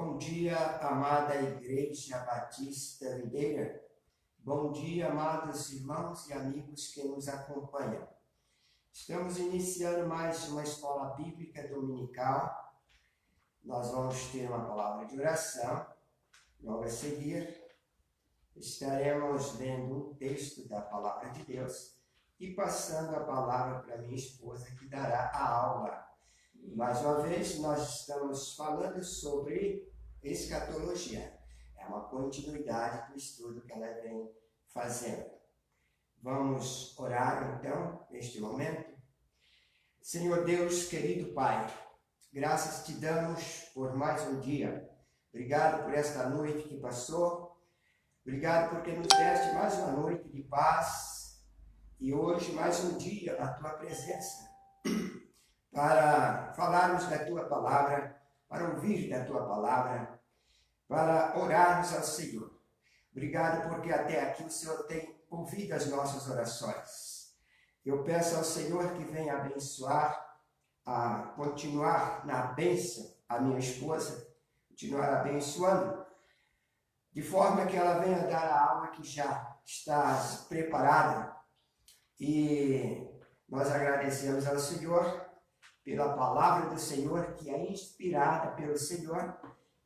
Bom dia, amada Igreja Batista Videira. Bom dia, amados irmãos e amigos que nos acompanham. Estamos iniciando mais uma escola bíblica dominical. Nós vamos ter uma palavra de oração. Logo a seguir, estaremos lendo um texto da palavra de Deus e passando a palavra para minha esposa, que dará a aula. Mais uma vez, nós estamos falando sobre escatologia. É uma continuidade do estudo que ela vem fazendo. Vamos orar, então, neste momento. Senhor Deus, querido Pai, graças te damos por mais um dia. Obrigado por esta noite que passou. Obrigado porque nos deste mais uma noite de paz e hoje mais um dia na tua presença, para falarmos da tua palavra, para ouvir da tua palavra, para orarmos ao Senhor. Obrigado porque até aqui o Senhor tem ouvido as nossas orações. Eu peço ao Senhor que venha abençoar, a continuar na bênção a minha esposa, continuar abençoando, de forma que ela venha dar a aula que já está preparada. E nós agradecemos ao Senhor pela palavra do Senhor, que é inspirada pelo Senhor.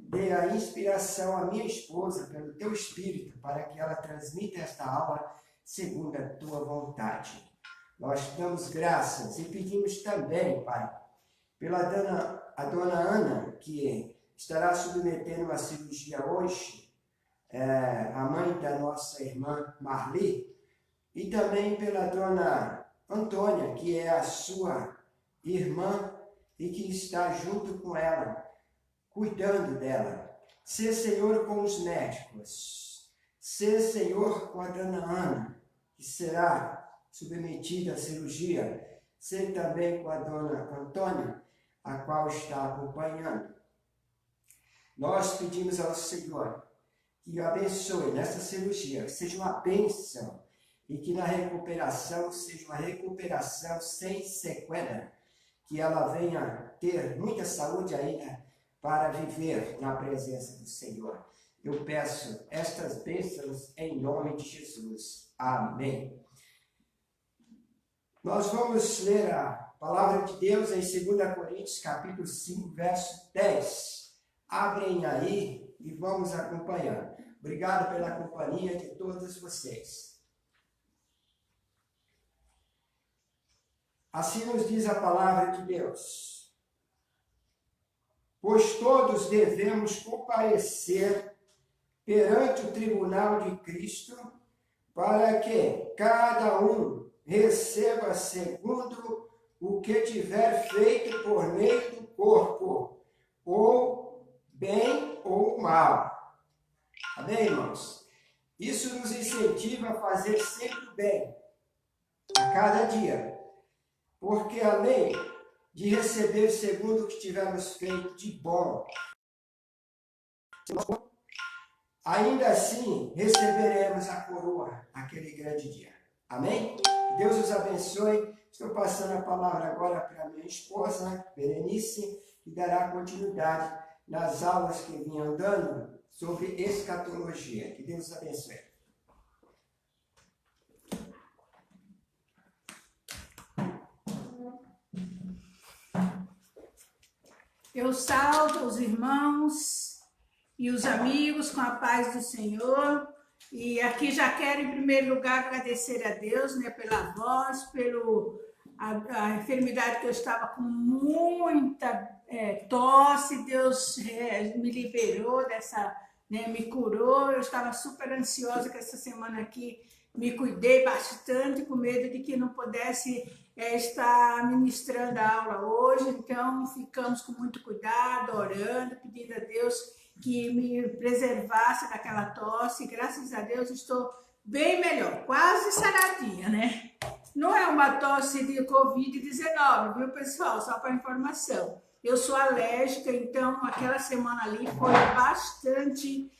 Dê a inspiração à minha esposa, pelo teu Espírito, para que ela transmita esta aula segundo a tua vontade. Nós damos graças e pedimos também, Pai, pela dona Ana, que estará submetendo uma cirurgia hoje, a mãe da nossa irmã Marli, e também pela dona Antônia, que é a sua irmã e que está junto com ela, cuidando dela. Ser Senhor com os médicos, ser Senhor com a dona Ana, que será submetida à cirurgia, ser também com a dona Antônia, a qual está acompanhando. Nós pedimos ao Senhor que o abençoe nesta cirurgia, que seja uma bênção e que na recuperação seja uma recuperação sem sequela, que ela venha ter muita saúde ainda para viver na presença do Senhor. Eu peço estas bênçãos em nome de Jesus. Amém. Nós vamos ler a palavra de Deus em 2 Coríntios, capítulo 5, verso 10. Abrem aí e vamos acompanhando. Obrigado pela companhia de todos vocês. Assim nos diz a palavra de Deus. Pois todos devemos comparecer perante o tribunal de Cristo, para que cada um receba segundo o que tiver feito por meio do corpo, ou bem ou mal. Amém, irmãos? Isso nos incentiva a fazer sempre o bem, a cada dia. Porque além de receber segundo o que tivermos feito de bom, ainda assim receberemos a coroa naquele grande dia. Amém? Deus os abençoe. Estou passando a palavra agora para minha esposa, Berenice, que dará continuidade nas aulas que vinham dando sobre escatologia. Que Deus os abençoe. Eu salvo os irmãos e os amigos com a paz do Senhor. E aqui já quero, em primeiro lugar, agradecer a Deus, né, pela voz, a enfermidade que eu estava com muita tosse. Deus me liberou dessa, né, me curou. Eu estava super ansiosa com essa semana aqui. Me cuidei bastante, com medo de que não pudesse estar ministrando a aula hoje. Então, ficamos com muito cuidado, orando, pedindo a Deus que me preservasse daquela tosse. Graças a Deus, estou bem melhor, quase saradinha, né? Não é uma tosse de Covid-19, viu, pessoal? Só para informação. Eu sou alérgica, então aquela semana ali foi bastante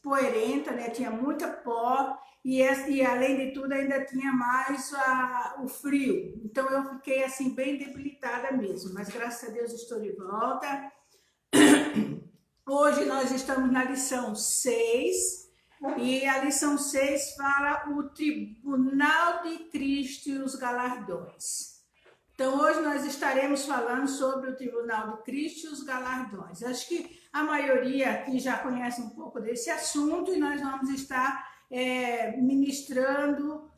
poeirenta, né? Tinha muita pó. E além de tudo ainda tinha mais o frio, então eu fiquei assim bem debilitada mesmo, mas graças a Deus estou de volta. Hoje nós estamos na lição 6, e a lição 6 fala o Tribunal de Cristo e os galardões. Então, hoje nós estaremos falando sobre o Tribunal de Cristo e os galardões. Acho que a maioria aqui já conhece um pouco desse assunto e nós vamos estar ministrando,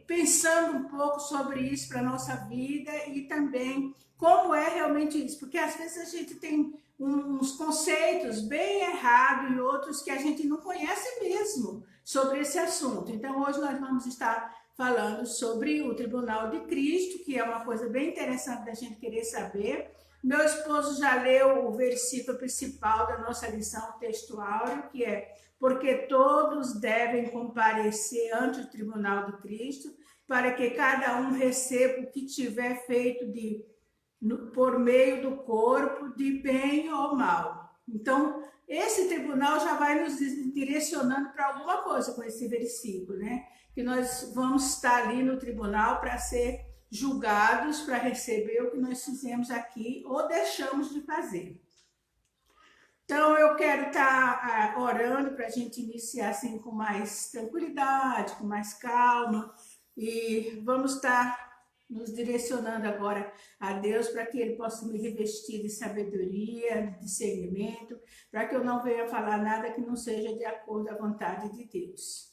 pensando um pouco sobre isso para a nossa vida e também como é realmente isso. Porque às vezes a gente tem uns conceitos bem errados e outros que a gente não conhece mesmo sobre esse assunto. Então, hoje nós vamos estar falando sobre o Tribunal de Cristo, que é uma coisa bem interessante da gente querer saber. Meu esposo já leu o versículo principal da nossa lição textual, que é: porque todos devem comparecer ante o Tribunal de Cristo, para que cada um receba o que tiver feito por meio do corpo, de bem ou mal. Então, esse tribunal já vai nos direcionando para alguma coisa com esse versículo, né? Que nós vamos estar ali no tribunal para ser julgados, para receber o que nós fizemos aqui ou deixamos de fazer. Então, eu quero estar orando para a gente iniciar assim com mais tranquilidade, com mais calma, e vamos estar nos direcionando agora a Deus para que Ele possa me revestir de sabedoria, de discernimento, para que eu não venha falar nada que não seja de acordo à vontade de Deus.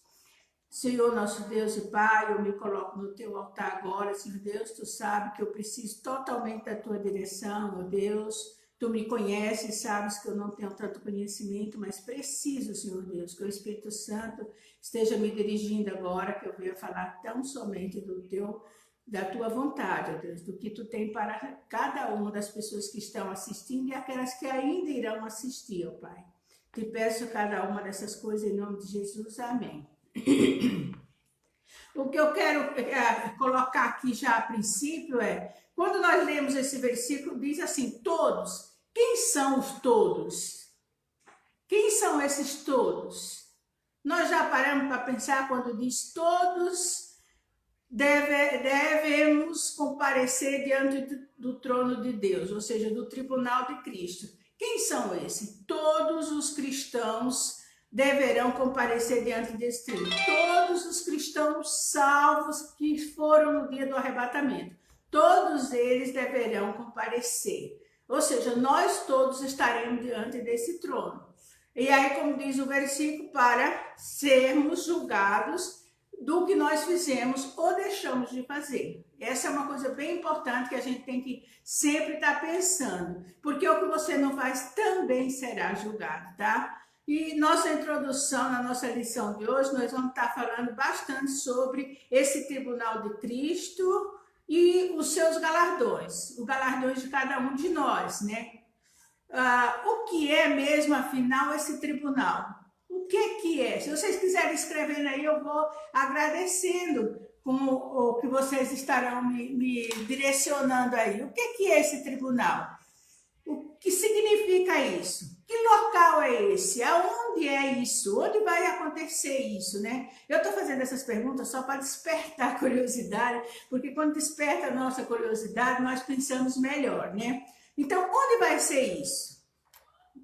Senhor, nosso Deus e Pai, eu me coloco no Teu altar agora. Senhor Deus, Tu sabe que eu preciso totalmente da Tua direção, ó Deus. Tu me conheces, sabes que eu não tenho tanto conhecimento, mas preciso, Senhor Deus, que o Espírito Santo esteja me dirigindo agora, que eu venha falar tão somente da Tua vontade, ó Deus, do que Tu tem para cada uma das pessoas que estão assistindo e aquelas que ainda irão assistir, ó Pai. Te peço cada uma dessas coisas em nome de Jesus, amém. O que eu quero colocar aqui já a princípio é, quando nós lemos esse versículo, diz assim, todos. Quem são os todos? Quem são esses todos? Nós já paramos para pensar quando diz todos devemos comparecer diante do trono de Deus, ou seja, do tribunal de Cristo. Quem são esses? Todos os cristãos deverão comparecer diante desse trono. Todos os cristãos salvos que foram no dia do arrebatamento. Todos eles deverão comparecer. Ou seja, nós todos estaremos diante desse trono. E aí, como diz o versículo, para sermos julgados do que nós fizemos ou deixamos de fazer. Essa é uma coisa bem importante que a gente tem que sempre estar pensando. Porque o que você não faz também será julgado, tá? E nossa introdução, na nossa lição de hoje, nós vamos estar falando bastante sobre esse Tribunal de Cristo e os seus galardões, os galardões de cada um de nós, né? O que é mesmo, afinal, esse tribunal? O que é? Se vocês quiserem escrever aí, eu vou agradecendo com o que vocês estarão me direcionando aí. O que é esse tribunal? O que significa isso? Que local é esse? Aonde é isso? Onde vai acontecer isso, né? Eu estou fazendo essas perguntas só para despertar a curiosidade, porque quando desperta a nossa curiosidade, nós pensamos melhor, né? Então, onde vai ser isso?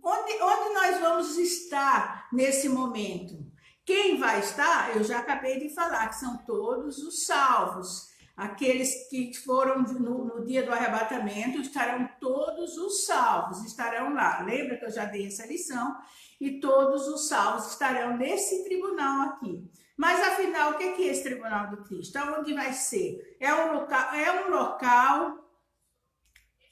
Onde nós vamos estar nesse momento? Quem vai estar? Eu já acabei de falar, que são todos os salvos. Aqueles que foram no dia do arrebatamento, estarão todos os salvos, estarão lá. Lembra que eu já dei essa lição? E todos os salvos estarão nesse tribunal aqui. Mas afinal, o que é esse tribunal de Cristo? Onde vai ser? É um local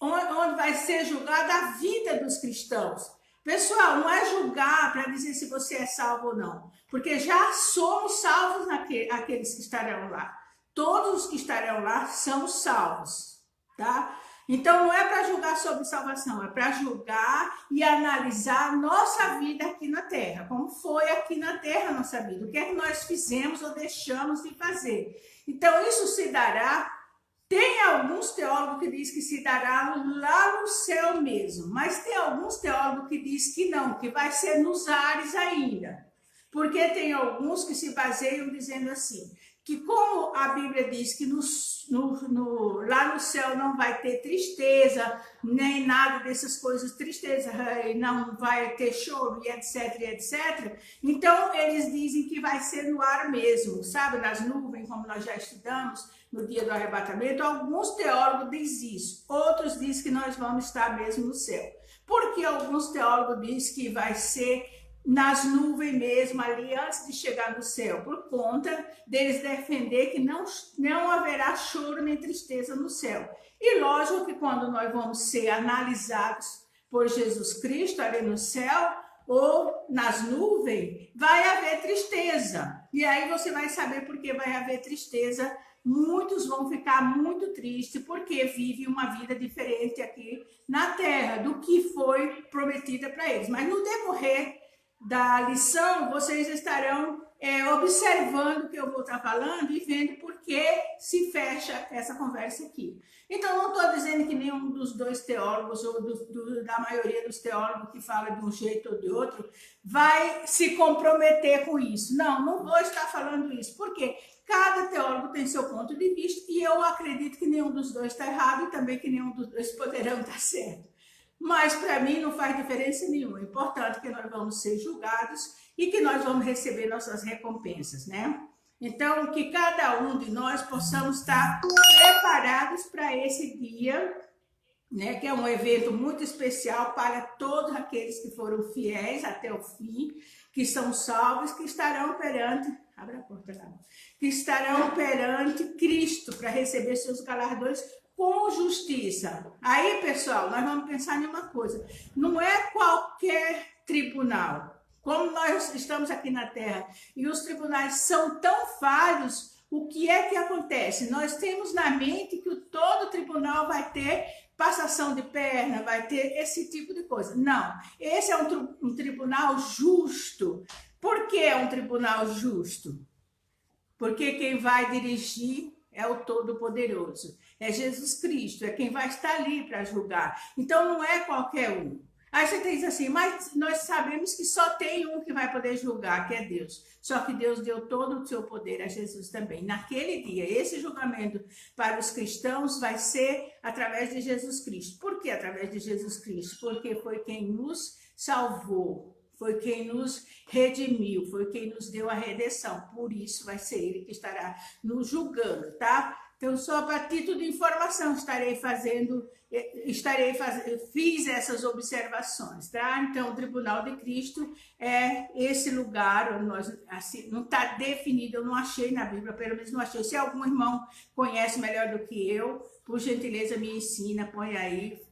onde vai ser julgada a vida dos cristãos. Pessoal, não é julgar para dizer se você é salvo ou não, porque já somos salvos aqueles que estarão lá. Todos os que estarão lá são salvos, tá? Então, não é para julgar sobre salvação, é para julgar e analisar a nossa vida aqui na Terra. Como foi aqui na Terra a nossa vida? O que é que nós fizemos ou deixamos de fazer? Então, isso se dará. Tem alguns teólogos que dizem que se dará lá no céu mesmo, mas tem alguns teólogos que dizem que não, que vai ser nos ares ainda. Porque tem alguns que se baseiam dizendo assim, que como a Bíblia diz que lá no céu não vai ter tristeza, nem nada dessas coisas, tristeza, não vai ter choro, e etc, etc. Então, eles dizem que vai ser no ar mesmo, sabe? Nas nuvens, como nós já estudamos no dia do arrebatamento. Alguns teólogos dizem isso, outros dizem que nós vamos estar mesmo no céu. Porque alguns teólogos dizem que vai ser nas nuvens mesmo, ali antes de chegar no céu, por conta deles defender que não haverá choro nem tristeza no céu. E lógico que quando nós vamos ser analisados por Jesus Cristo ali no céu, ou nas nuvens, vai haver tristeza. E aí você vai saber por que vai haver tristeza. Muitos vão ficar muito tristes porque vivem uma vida diferente aqui na terra do que foi prometida para eles. Mas no decorrer da lição, vocês estarão observando o que eu vou estar falando e vendo por que se fecha essa conversa aqui. Então, não estou dizendo que nenhum dos dois teólogos, ou da maioria dos teólogos que fala de um jeito ou de outro, vai se comprometer com isso. Não, não vou estar falando isso. Por quê? Cada teólogo tem seu ponto de vista e eu acredito que nenhum dos dois está errado e também que nenhum dos dois poderão estar certo. Mas para mim não faz diferença nenhuma. O importante é que nós vamos ser julgados e que nós vamos receber nossas recompensas, né? Então, que cada um de nós possamos estar preparados para esse dia, né? Que é um evento muito especial para todos aqueles que foram fiéis até o fim, que são salvos, que estarão perante, abre a porta lá, que estarão perante Cristo para receber seus galardões com justiça. Aí, pessoal, nós vamos pensar em uma coisa. Não é qualquer tribunal. Como nós estamos aqui na Terra e os tribunais são tão falhos, o que é que acontece? Nós temos na mente que todo tribunal vai ter passação de perna, vai ter esse tipo de coisa. Não, esse é um tribunal justo. Por que é um tribunal justo? Porque quem vai dirigir é o Todo-Poderoso. É Jesus Cristo, é quem vai estar ali para julgar. Então não é qualquer um. Aí você diz assim, mas nós sabemos que só tem um que vai poder julgar, que é Deus. Só que Deus deu todo o seu poder a Jesus também. Naquele dia, esse julgamento para os cristãos vai ser através de Jesus Cristo. Por que através de Jesus Cristo? Porque foi quem nos salvou. Foi quem nos redimiu, foi quem nos deu a redenção. Por isso vai ser ele que estará nos julgando, tá? Então, só para título de informação, fiz essas observações, tá? Então, o Tribunal de Cristo é esse lugar onde nós, assim, não está definido, eu não achei na Bíblia, pelo menos não achei. Se algum irmão conhece melhor do que eu, por gentileza me ensina, põe aí,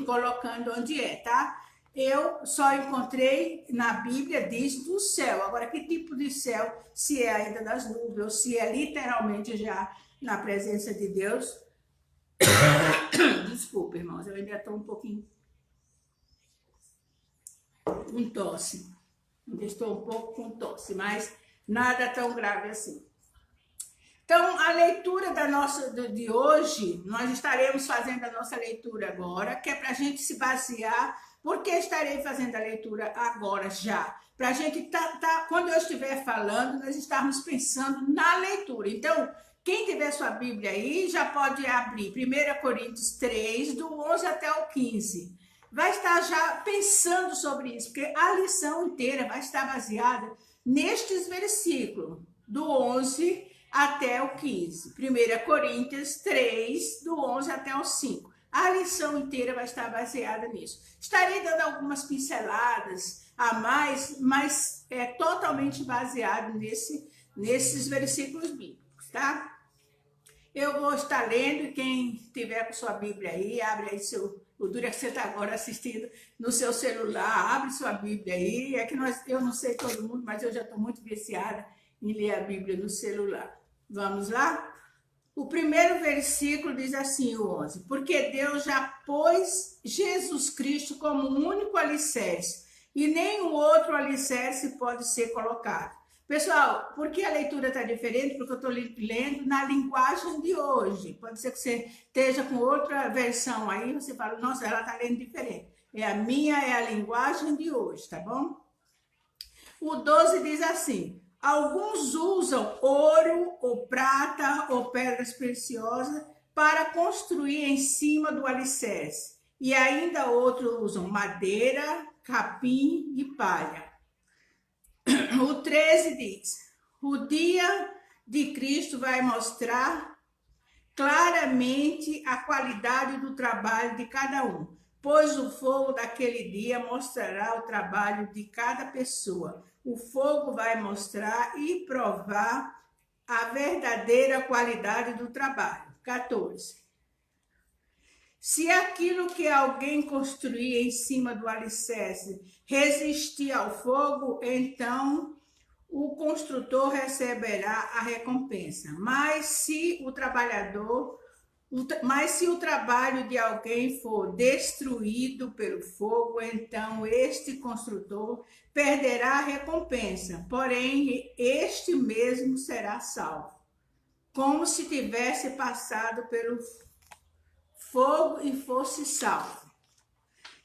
colocando onde é, tá? Eu só encontrei na Bíblia, diz do céu. Agora, que tipo de céu? Se é ainda das nuvens, ou se é literalmente já na presença de Deus. Desculpa, irmãos, eu ainda estou um pouquinho com tosse. Ainda estou um pouco com tosse, mas nada tão grave assim. Então, a leitura de hoje, nós estaremos fazendo a nossa leitura agora, que é para a gente se basear. Por que estarei fazendo a leitura agora já? Para a gente, quando eu estiver falando, nós estarmos pensando na leitura. Então, quem tiver sua Bíblia aí, já pode abrir 1 Coríntios 3, do 11 até o 15. Vai estar já pensando sobre isso, porque a lição inteira vai estar baseada nestes versículos, do 11 até o 15. 1 Coríntios 3, do 11 até o 5. A lição inteira vai estar baseada nisso. Estarei dando algumas pinceladas a mais, mas é totalmente baseado nesses versículos bíblicos, tá? Eu vou estar lendo, quem tiver com sua Bíblia aí, abre aí o duro é que você está agora assistindo no seu celular, abre sua Bíblia aí. É que eu não sei todo mundo, mas eu já estou muito viciada em ler a Bíblia no celular. Vamos lá? O primeiro versículo diz assim, o 11. Porque Deus já pôs Jesus Cristo como o único alicerce, e nenhum outro alicerce pode ser colocado. Pessoal, por que a leitura está diferente? Porque eu estou lendo na linguagem de hoje. Pode ser que você esteja com outra versão aí, você fala, nossa, ela está lendo diferente. A minha é a linguagem de hoje, tá bom? O 12 diz assim, Alguns usam ouro, ou prata, ou pedras preciosas para construir em cima do alicerce. E ainda outros usam madeira, capim e palha. O 13 diz: o dia de Cristo vai mostrar claramente a qualidade do trabalho de cada um, pois o fogo daquele dia mostrará o trabalho de cada pessoa. O fogo vai mostrar e provar a verdadeira qualidade do trabalho. 14. Se aquilo que alguém construir em cima do alicerce resistir ao fogo, então o construtor receberá a recompensa. Mas se o trabalho de alguém for destruído pelo fogo, então este construtor perderá a recompensa, porém este mesmo será salvo, como se tivesse passado pelo fogo e fosse salvo.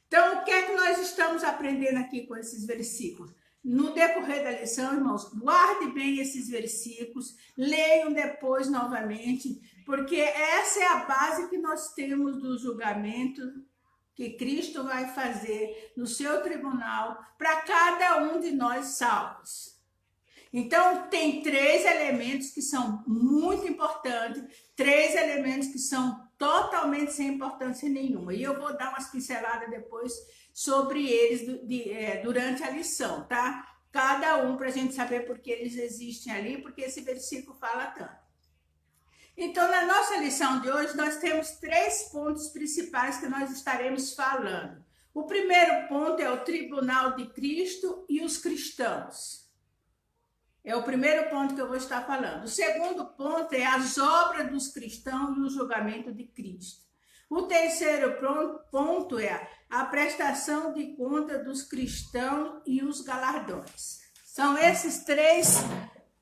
Então, o que é que nós estamos aprendendo aqui com esses versículos? No decorrer da lição, irmãos, guarde bem esses versículos, leiam depois novamente, porque essa é a base que nós temos do julgamento que Cristo vai fazer no seu tribunal para cada um de nós salvos. Então, tem 3 elementos que são muito importantes, 3 elementos que são totalmente sem importância nenhuma. E eu vou dar umas pinceladas depois sobre eles durante a lição, tá? Cada um para a gente saber por que eles existem ali, porque esse versículo fala tanto. Então, na nossa lição de hoje, nós temos 3 pontos principais que nós estaremos falando. O primeiro ponto é o tribunal de Cristo e os cristãos. É o primeiro ponto que eu vou estar falando. O segundo ponto é as obras dos cristãos e o julgamento de Cristo. O terceiro ponto é a prestação de conta dos cristãos e os galardões. São esses 3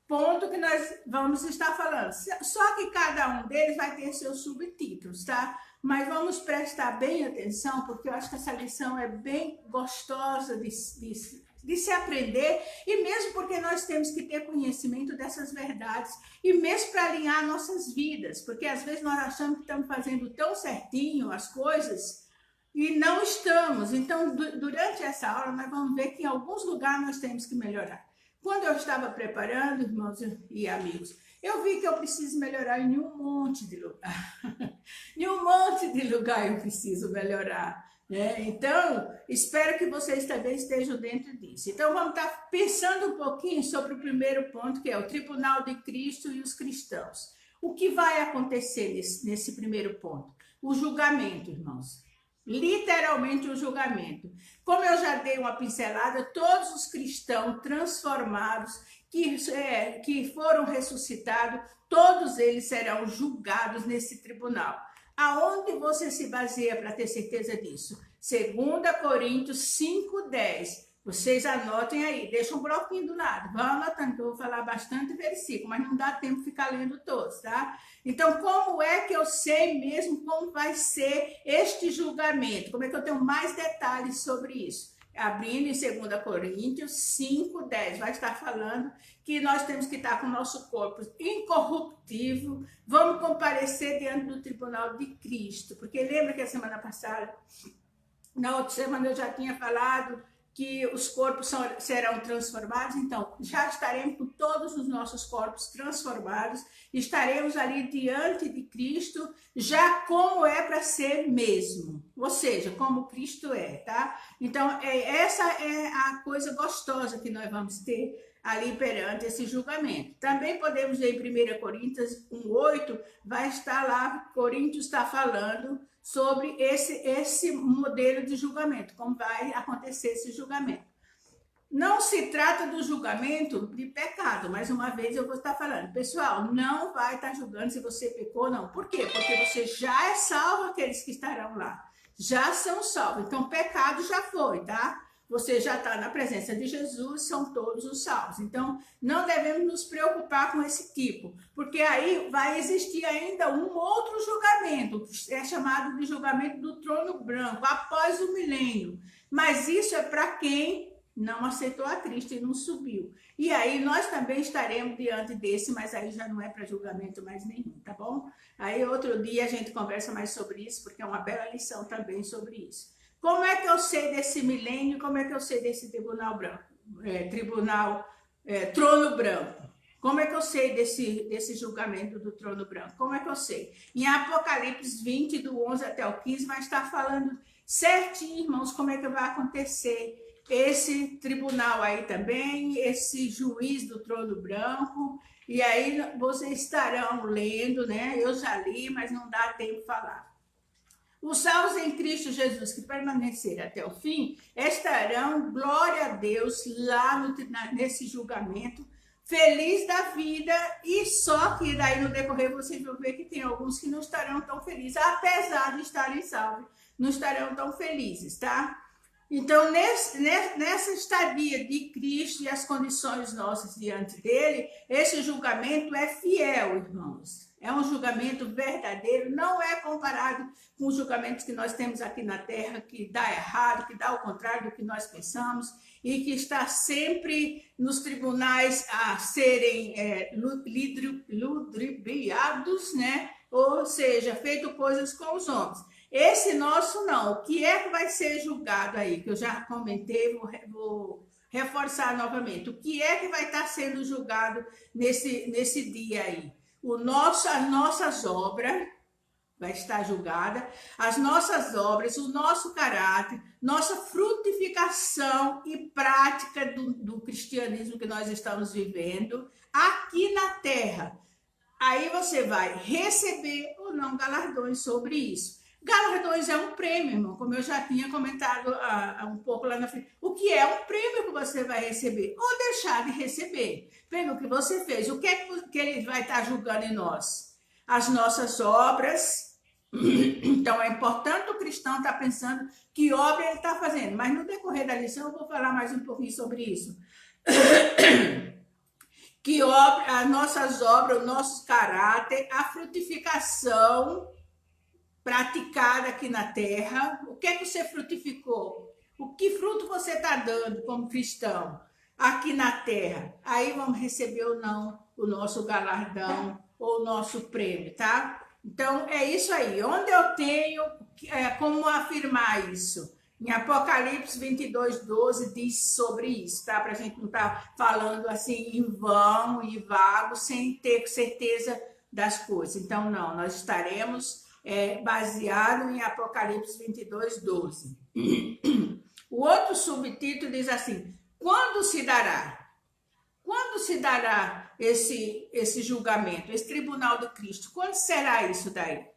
pontos que nós vamos estar falando. Só que cada um deles vai ter seus subtítulos, tá? Mas vamos prestar bem atenção, porque eu acho que essa lição é bem gostosa de se aprender, e mesmo porque nós temos que ter conhecimento dessas verdades, e mesmo para alinhar nossas vidas, porque às vezes nós achamos que estamos fazendo tão certinho as coisas, e não estamos. Então, durante essa aula, nós vamos ver que em alguns lugares nós temos que melhorar. Quando eu estava preparando, irmãos e amigos, eu vi que eu preciso melhorar em um monte de lugar. Em um monte de lugar eu preciso melhorar. Então, espero que vocês também estejam dentro disso. Então, vamos estar pensando um pouquinho sobre o primeiro ponto, que é o tribunal de Cristo e os cristãos. O que vai acontecer nesse primeiro ponto? O julgamento, irmãos. Literalmente o julgamento. Como eu já dei uma pincelada, todos os cristãos transformados, que foram ressuscitados, todos eles serão julgados nesse tribunal. Aonde você se baseia para ter certeza disso? 2 Coríntios 5:10. Vocês anotem aí, deixa um bloquinho do lado, vão anotando, que eu vou falar bastante versículo, mas não dá tempo de ficar lendo todos, tá? Então, como é que eu sei mesmo como vai ser este julgamento? Como é que eu tenho mais detalhes sobre isso? Abrindo em 2 Coríntios 5:10, vai estar falando que nós temos que estar com o nosso corpo incorruptível, vamos comparecer diante do tribunal de Cristo, porque lembra que a semana passada, na outra semana eu já tinha falado que os corpos serão transformados, então já estaremos com todos os nossos corpos transformados, estaremos ali diante de Cristo, já como é para ser mesmo, ou seja, como Cristo é, tá? Então, essa é a coisa gostosa que nós vamos ter ali perante esse julgamento. Também podemos ver em 1 Coríntios 1:8, vai estar lá, Coríntios está falando sobre esse modelo de julgamento, como vai acontecer esse julgamento. Não se trata do julgamento de pecado, mais uma vez eu vou estar falando, pessoal, não vai estar julgando se você pecou, não. Por quê? Porque você já é salvo, aqueles que estarão lá, já são salvos, então pecado já foi, tá? Você já está na presença de Jesus, são todos os salvos. Então, não devemos nos preocupar com esse tipo, porque aí vai existir ainda um outro julgamento, que é chamado de julgamento do trono branco, após o milênio. Mas isso é para quem não aceitou a Cristo e não subiu. E aí nós também estaremos diante desse, mas aí já não é para julgamento mais nenhum, tá bom? Aí outro dia a gente conversa mais sobre isso, porque é uma bela lição também sobre isso. Como é que eu sei desse milênio? Como é que eu sei desse tribunal branco? Trono branco. Como é que eu sei desse julgamento do trono branco? Como é que eu sei? Em Apocalipse 20, do 11 até o 15, vai estar falando certinho, irmãos, como é que vai acontecer esse tribunal aí também, esse juiz do trono branco. E aí vocês estarão lendo, né? Eu já li, mas não dá tempo de falar. Os salvos em Cristo Jesus que permanecerem até o fim estarão, glória a Deus, lá nesse julgamento, feliz da vida, e só que daí no decorrer vocês vão ver que tem alguns que não estarão tão felizes, apesar de estarem salvos, não estarão tão felizes, tá? Então, nessa estadia de Cristo e as condições nossas diante dele, esse julgamento é fiel, irmãos. É um julgamento verdadeiro, não é comparado com os julgamentos que nós temos aqui na Terra, que dá errado, que dá o contrário do que nós pensamos, e que está sempre nos tribunais a serem ludibriados, né? Ou seja, feito coisas com os homens. Esse nosso não. O que é que vai ser julgado aí? Que eu já comentei, vou reforçar novamente. O que é que vai estar sendo julgado nesse dia aí? As nossas obras vai estar julgada, as nossas obras, o nosso caráter, nossa frutificação e prática do cristianismo que nós estamos vivendo aqui na Terra. Aí você vai receber ou não galardões sobre isso. Galardões é um prêmio, irmão, como eu já tinha comentado um pouco lá na frente. O que é um prêmio que você vai receber? Ou deixar de receber, pelo que você fez. O que é que ele vai estar julgando em nós? As nossas obras. Então, é importante o cristão estar pensando que obra ele está fazendo. Mas no decorrer da lição eu vou falar mais um pouquinho sobre isso. Que as nossas obras, o nosso caráter, a frutificação praticada aqui na Terra. O que é que você frutificou? O que fruto você está dando como cristão aqui na Terra? Aí vamos receber ou não o nosso galardão ou o nosso prêmio, tá? Então, é isso aí. Onde eu tenho como afirmar isso? Em Apocalipse 22, 12 diz sobre isso, tá? Para a gente não estar falando assim em vão e vago, sem ter certeza das coisas. Então, não, nós estaremos baseado em Apocalipse 22, 12. O outro subtítulo diz assim: quando se dará? Quando se dará esse julgamento, esse tribunal de Cristo? Quando será isso daí?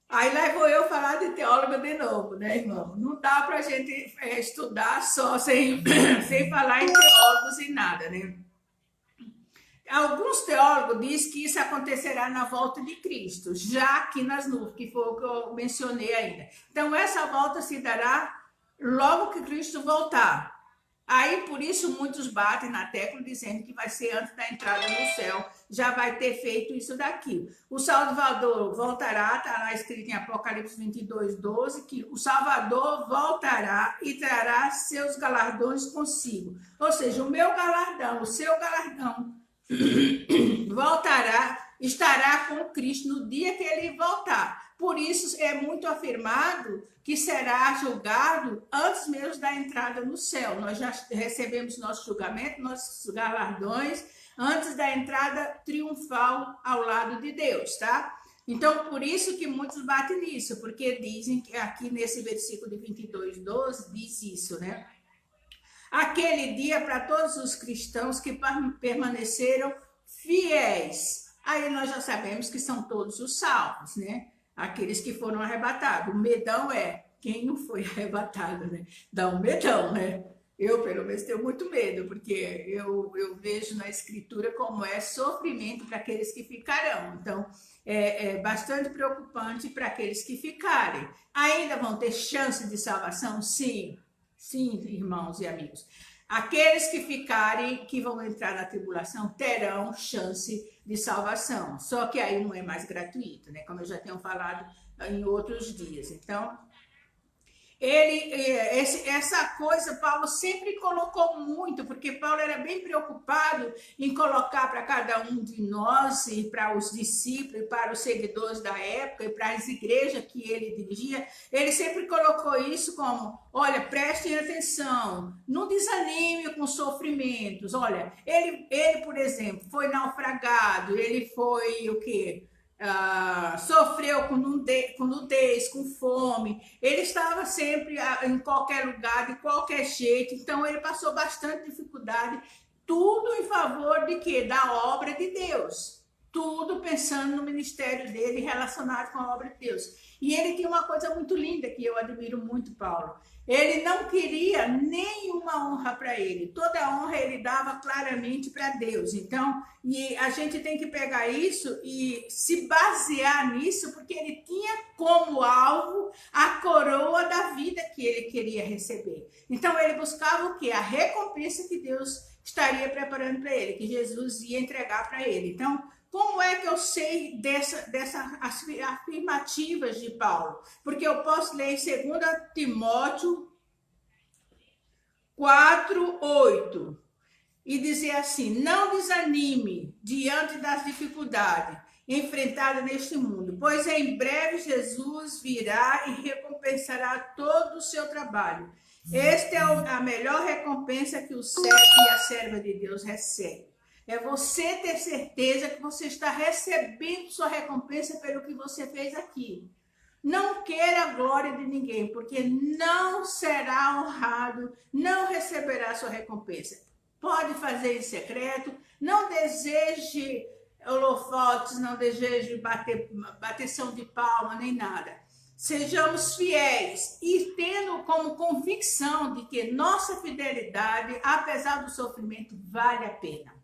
Aí lá vou eu falar de teóloga de novo, né, irmão? Não dá para a gente estudar só sem falar em teólogos e nada, né? Alguns teólogos dizem que isso acontecerá na volta de Cristo, já aqui nas nuvens, que foi o que eu mencionei ainda. Então, essa volta se dará logo que Cristo voltar. Aí, por isso, muitos batem na tecla dizendo que vai ser antes da entrada no céu, já vai ter feito isso daqui. O Salvador voltará, está lá escrito em Apocalipse 22, 12, que o Salvador voltará e trará seus galardões consigo. Ou seja, o meu galardão, o seu galardão, voltará, estará com Cristo no dia que ele voltar. Por isso é muito afirmado que será julgado antes mesmo da entrada no céu. Nós já recebemos nosso julgamento, nossos galardões, antes da entrada triunfal ao lado de Deus, tá? Então, por isso que muitos batem nisso, porque dizem que aqui nesse versículo de 22, 12, diz isso, né? Aquele dia para todos os cristãos que permaneceram fiéis. Aí nós já sabemos que são todos os salvos, né? Aqueles que foram arrebatados. O medão é quem não foi arrebatado, né? Dá um medão, né? Eu, pelo menos, tenho muito medo, porque eu vejo na Escritura como é sofrimento para aqueles que ficarão. Então, é bastante preocupante para aqueles que ficarem. Ainda vão ter chance de salvação? Sim. Sim, irmãos e amigos. Aqueles que ficarem, que vão entrar na tribulação, terão chance de salvação. Só que aí não é mais gratuito, né? Como eu já tenho falado em outros dias. Então, Essa coisa Paulo sempre colocou muito, porque Paulo era bem preocupado em colocar para cada um de nós, e para os discípulos, e para os seguidores da época, e para as igrejas que ele dirigia, ele sempre colocou isso como, olha, prestem atenção, não desanime com sofrimentos. Olha, ele por exemplo, foi naufragado, ele foi o quê? Sofreu com nudez, com fome, ele estava sempre em qualquer lugar, de qualquer jeito, então ele passou bastante dificuldade, tudo em favor de quê? Da obra de Deus, tudo pensando no ministério dele relacionado com a obra de Deus. E ele tinha uma coisa muito linda que eu admiro muito, Paulo. Ele não queria nenhuma honra para ele. Toda a honra ele dava claramente para Deus. Então, e a gente tem que pegar isso e se basear nisso, porque ele tinha como alvo a coroa da vida que ele queria receber. Então, ele buscava o quê? A recompensa que Deus estaria preparando para ele, que Jesus ia entregar para ele. Então, como é que eu sei dessas afirmativas de Paulo? Porque eu posso ler em 2 Timóteo 4:8 e dizer assim: não desanime diante das dificuldades enfrentadas neste mundo, pois em breve Jesus virá e recompensará todo o seu trabalho. Esta é a melhor recompensa que o servo e a serva de Deus recebe. É você ter certeza que você está recebendo sua recompensa pelo que você fez aqui. Não queira a glória de ninguém, porque não será honrado, não receberá sua recompensa. Pode fazer em secreto, não deseje holofotes, não deseje bateção de palma, nem nada. Sejamos fiéis e tendo como convicção de que nossa fidelidade, apesar do sofrimento, vale a pena.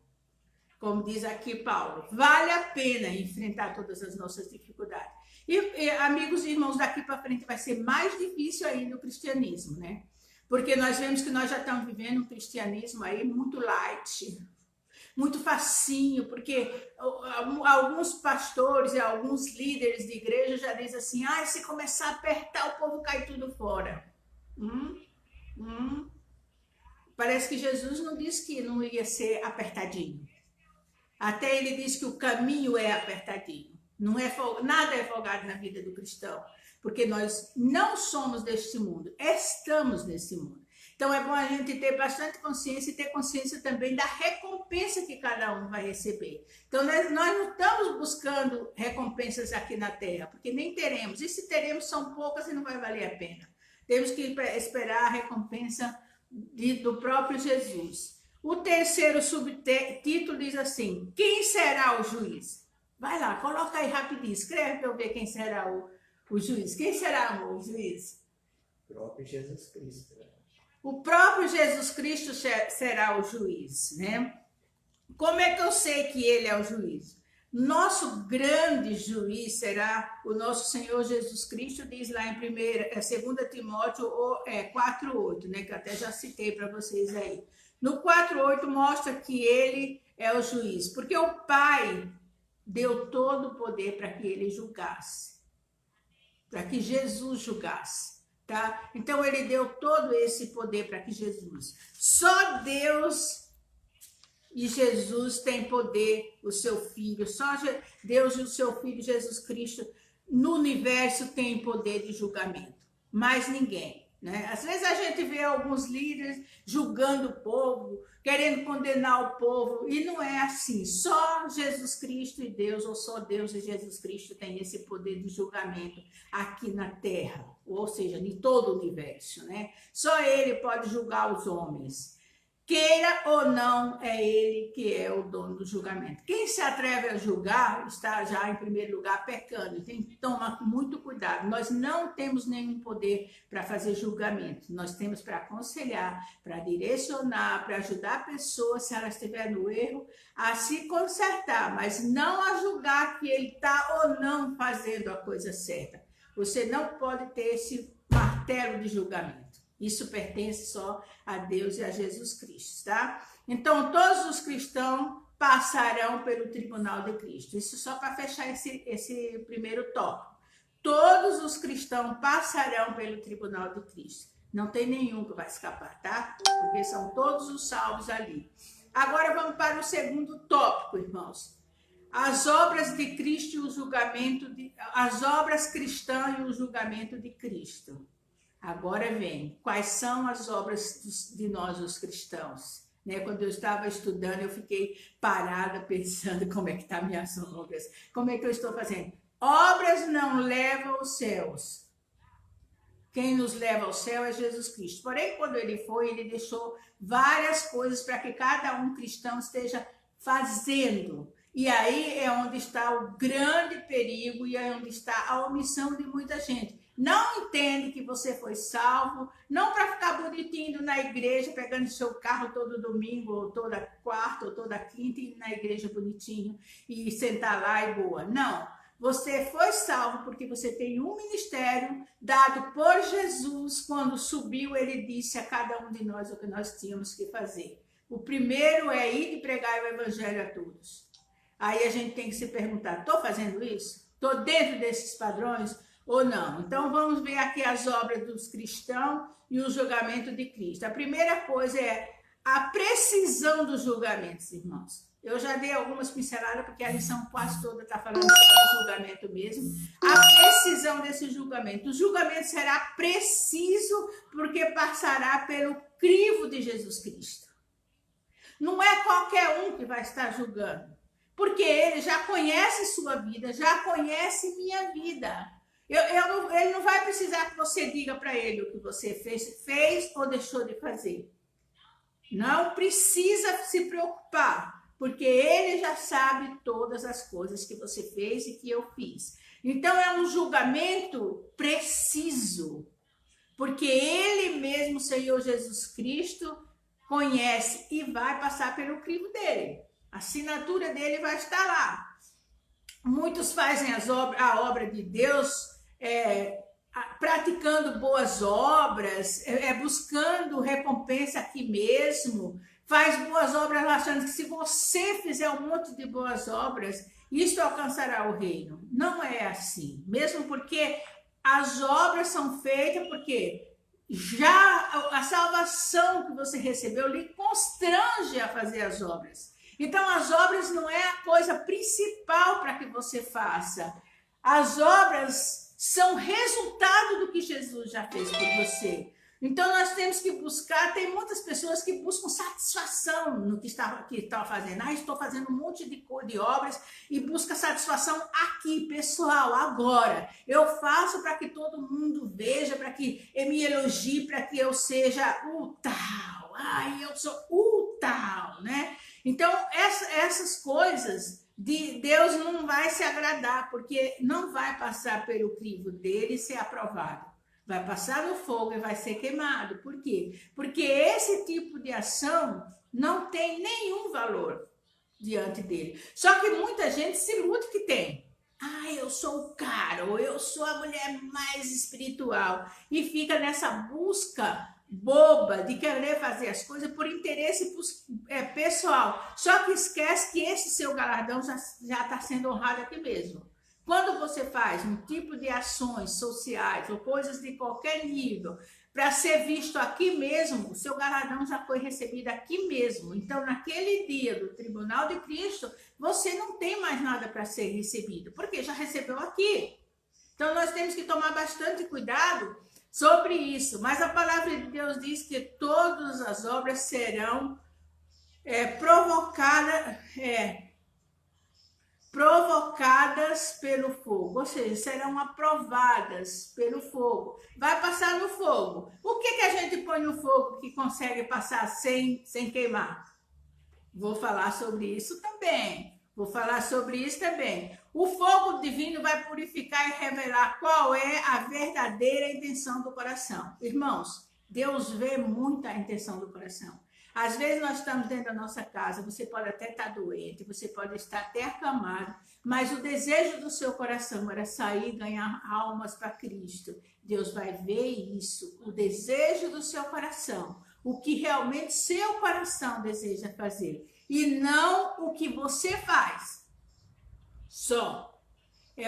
Como diz aqui Paulo, vale a pena enfrentar todas as nossas dificuldades. E amigos e irmãos, daqui para frente vai ser mais difícil ainda o cristianismo, né? Porque nós vemos que nós já estamos vivendo um cristianismo aí muito light, muito facinho, porque alguns pastores e alguns líderes de igreja já dizem assim, se começar a apertar, o povo cai tudo fora. Parece que Jesus não disse que não ia ser apertadinho. Até ele diz que o caminho é apertadinho. Não é, nada é folgado na vida do cristão, porque nós não somos deste mundo, estamos nesse mundo. Então é bom a gente ter bastante consciência e ter consciência também da recompensa que cada um vai receber. Então nós não estamos buscando recompensas aqui na terra, porque nem teremos. E se teremos, são poucas e não vai valer a pena. Temos que esperar a recompensa do próprio Jesus. O terceiro subtítulo diz assim: quem será o juiz? Vai lá, coloca aí rapidinho, escreve para eu ver quem será o juiz. Quem será, amor, o juiz? O próprio Jesus Cristo. O próprio Jesus Cristo será o juiz, né? Como é que eu sei que ele é o juiz? Nosso grande juiz será o nosso Senhor Jesus Cristo, diz lá em 2 Timóteo 4:8, né? Que eu até já citei para vocês aí. No 4:8 mostra que ele é o juiz, porque o Pai deu todo o poder para que ele julgasse, para que Jesus julgasse, tá? Então ele deu todo esse poder para que Jesus. Só Deus e Jesus têm poder, o seu Filho, só Deus e o seu Filho Jesus Cristo no universo tem poder de julgamento, mais ninguém. Né? Às vezes a gente vê alguns líderes julgando o povo, querendo condenar o povo, e não é assim. Só Jesus Cristo e Deus, ou só Deus e Jesus Cristo tem esse poder de julgamento aqui na Terra, ou seja, em todo o universo. Né? Só Ele pode julgar os homens. Queira ou não, é ele que é o dono do julgamento. Quem se atreve a julgar está já, em primeiro lugar, pecando. Tem que tomar muito cuidado. Nós não temos nenhum poder para fazer julgamento. Nós temos para aconselhar, para direcionar, para ajudar a pessoa, se ela estiver no erro, a se consertar, mas não a julgar que ele está ou não fazendo a coisa certa. Você não pode ter esse martelo de julgamento. Isso pertence só a Deus e a Jesus Cristo, tá? Então, todos os cristãos passarão pelo tribunal de Cristo. Isso só para fechar esse primeiro tópico. todos os cristãos passarão pelo tribunal de Cristo. Não tem nenhum que vai escapar, tá? Porque são todos os salvos ali. Agora vamos para o segundo tópico, irmãos. As obras de Cristo e o julgamento as obras cristãs e o julgamento de Cristo. Agora vem, quais são as obras de nós, os cristãos? Né? Quando eu estava estudando, eu fiquei parada pensando como é que estão minhas obras, como é que eu estou fazendo. Obras não levam aos céus. Quem nos leva ao céu é Jesus Cristo. Porém, quando ele foi, ele deixou várias coisas para que cada um cristão esteja fazendo. E aí é onde está o grande perigo e é onde está a omissão de muita gente. Não entende que você foi salvo, não para ficar bonitinho na igreja, pegando seu carro todo domingo, ou toda quarta, ou toda quinta, e ir na igreja bonitinho e sentar lá e boa. Não. Você foi salvo porque você tem um ministério dado por Jesus. Quando subiu, ele disse a cada um de nós o que nós tínhamos que fazer. O primeiro é ir e pregar o evangelho a todos. Aí a gente tem que se perguntar, estou fazendo isso? Estou dentro desses padrões ou não? Então vamos ver aqui as obras dos cristãos e o julgamento de Cristo. A primeira coisa é a precisão dos julgamentos, irmãos. Eu já dei algumas pinceladas, porque a lição quase toda está falando sobre julgamento mesmo. A precisão desse julgamento. O julgamento será preciso porque passará pelo crivo de Jesus Cristo. Não é qualquer um que vai estar julgando, porque ele já conhece sua vida, já conhece minha vida. Ele não vai precisar que você diga para ele o que você fez ou deixou de fazer. Não precisa se preocupar, porque ele já sabe todas as coisas que você fez e que eu fiz. Então é um julgamento preciso, porque ele mesmo, Senhor Jesus Cristo, conhece e vai passar pelo crivo dele. A assinatura dele vai estar lá. Muitos fazem a obra de Deus praticando boas obras, buscando recompensa aqui mesmo, faz boas obras achando que se você fizer um monte de boas obras, isso alcançará o reino. Não é assim, mesmo porque as obras são feitas porque já a salvação que você recebeu lhe constrange a fazer as obras. Então as obras não é a coisa principal para que você faça. As obras são resultado do que Jesus já fez por você. Então nós temos que buscar, tem muitas pessoas que buscam satisfação no que está fazendo. Estou fazendo um monte de obras e busca satisfação aqui, pessoal, agora. Eu faço para que todo mundo veja, para que me elogie, para que eu seja o tal. Eu sou o tal, né? Então essas coisas de Deus não vai se agradar, porque não vai passar pelo crivo dele e ser aprovado. Vai passar no fogo e vai ser queimado. Por quê? Porque esse tipo de ação não tem nenhum valor diante dele. Só que muita gente se ilude que tem. Eu sou o cara, ou eu sou a mulher mais espiritual. E fica nessa busca boba de querer fazer as coisas por interesse pessoal. Só que esquece que esse seu galardão já está sendo honrado aqui mesmo. Quando você faz um tipo de ações sociais ou coisas de qualquer nível para ser visto aqui mesmo, o seu galardão já foi recebido aqui mesmo. Então, naquele dia do Tribunal de Cristo, você não tem mais nada para ser recebido, porque já recebeu aqui. Então, nós temos que tomar bastante cuidado sobre isso. Mas a palavra de Deus diz que todas as obras serão provocadas pelo fogo, ou seja, serão aprovadas pelo fogo. Vai passar no fogo. O que a gente põe no fogo que consegue passar sem queimar? Vou falar sobre isso também. O fogo divino vai purificar e revelar qual é a verdadeira intenção do coração. Irmãos, Deus vê muito a intenção do coração. Às vezes nós estamos dentro da nossa casa, você pode até estar doente, você pode estar até acamado, mas o desejo do seu coração era sair e ganhar almas para Cristo. Deus vai ver isso, o desejo do seu coração, o que realmente seu coração deseja fazer, e não o que você faz. Só.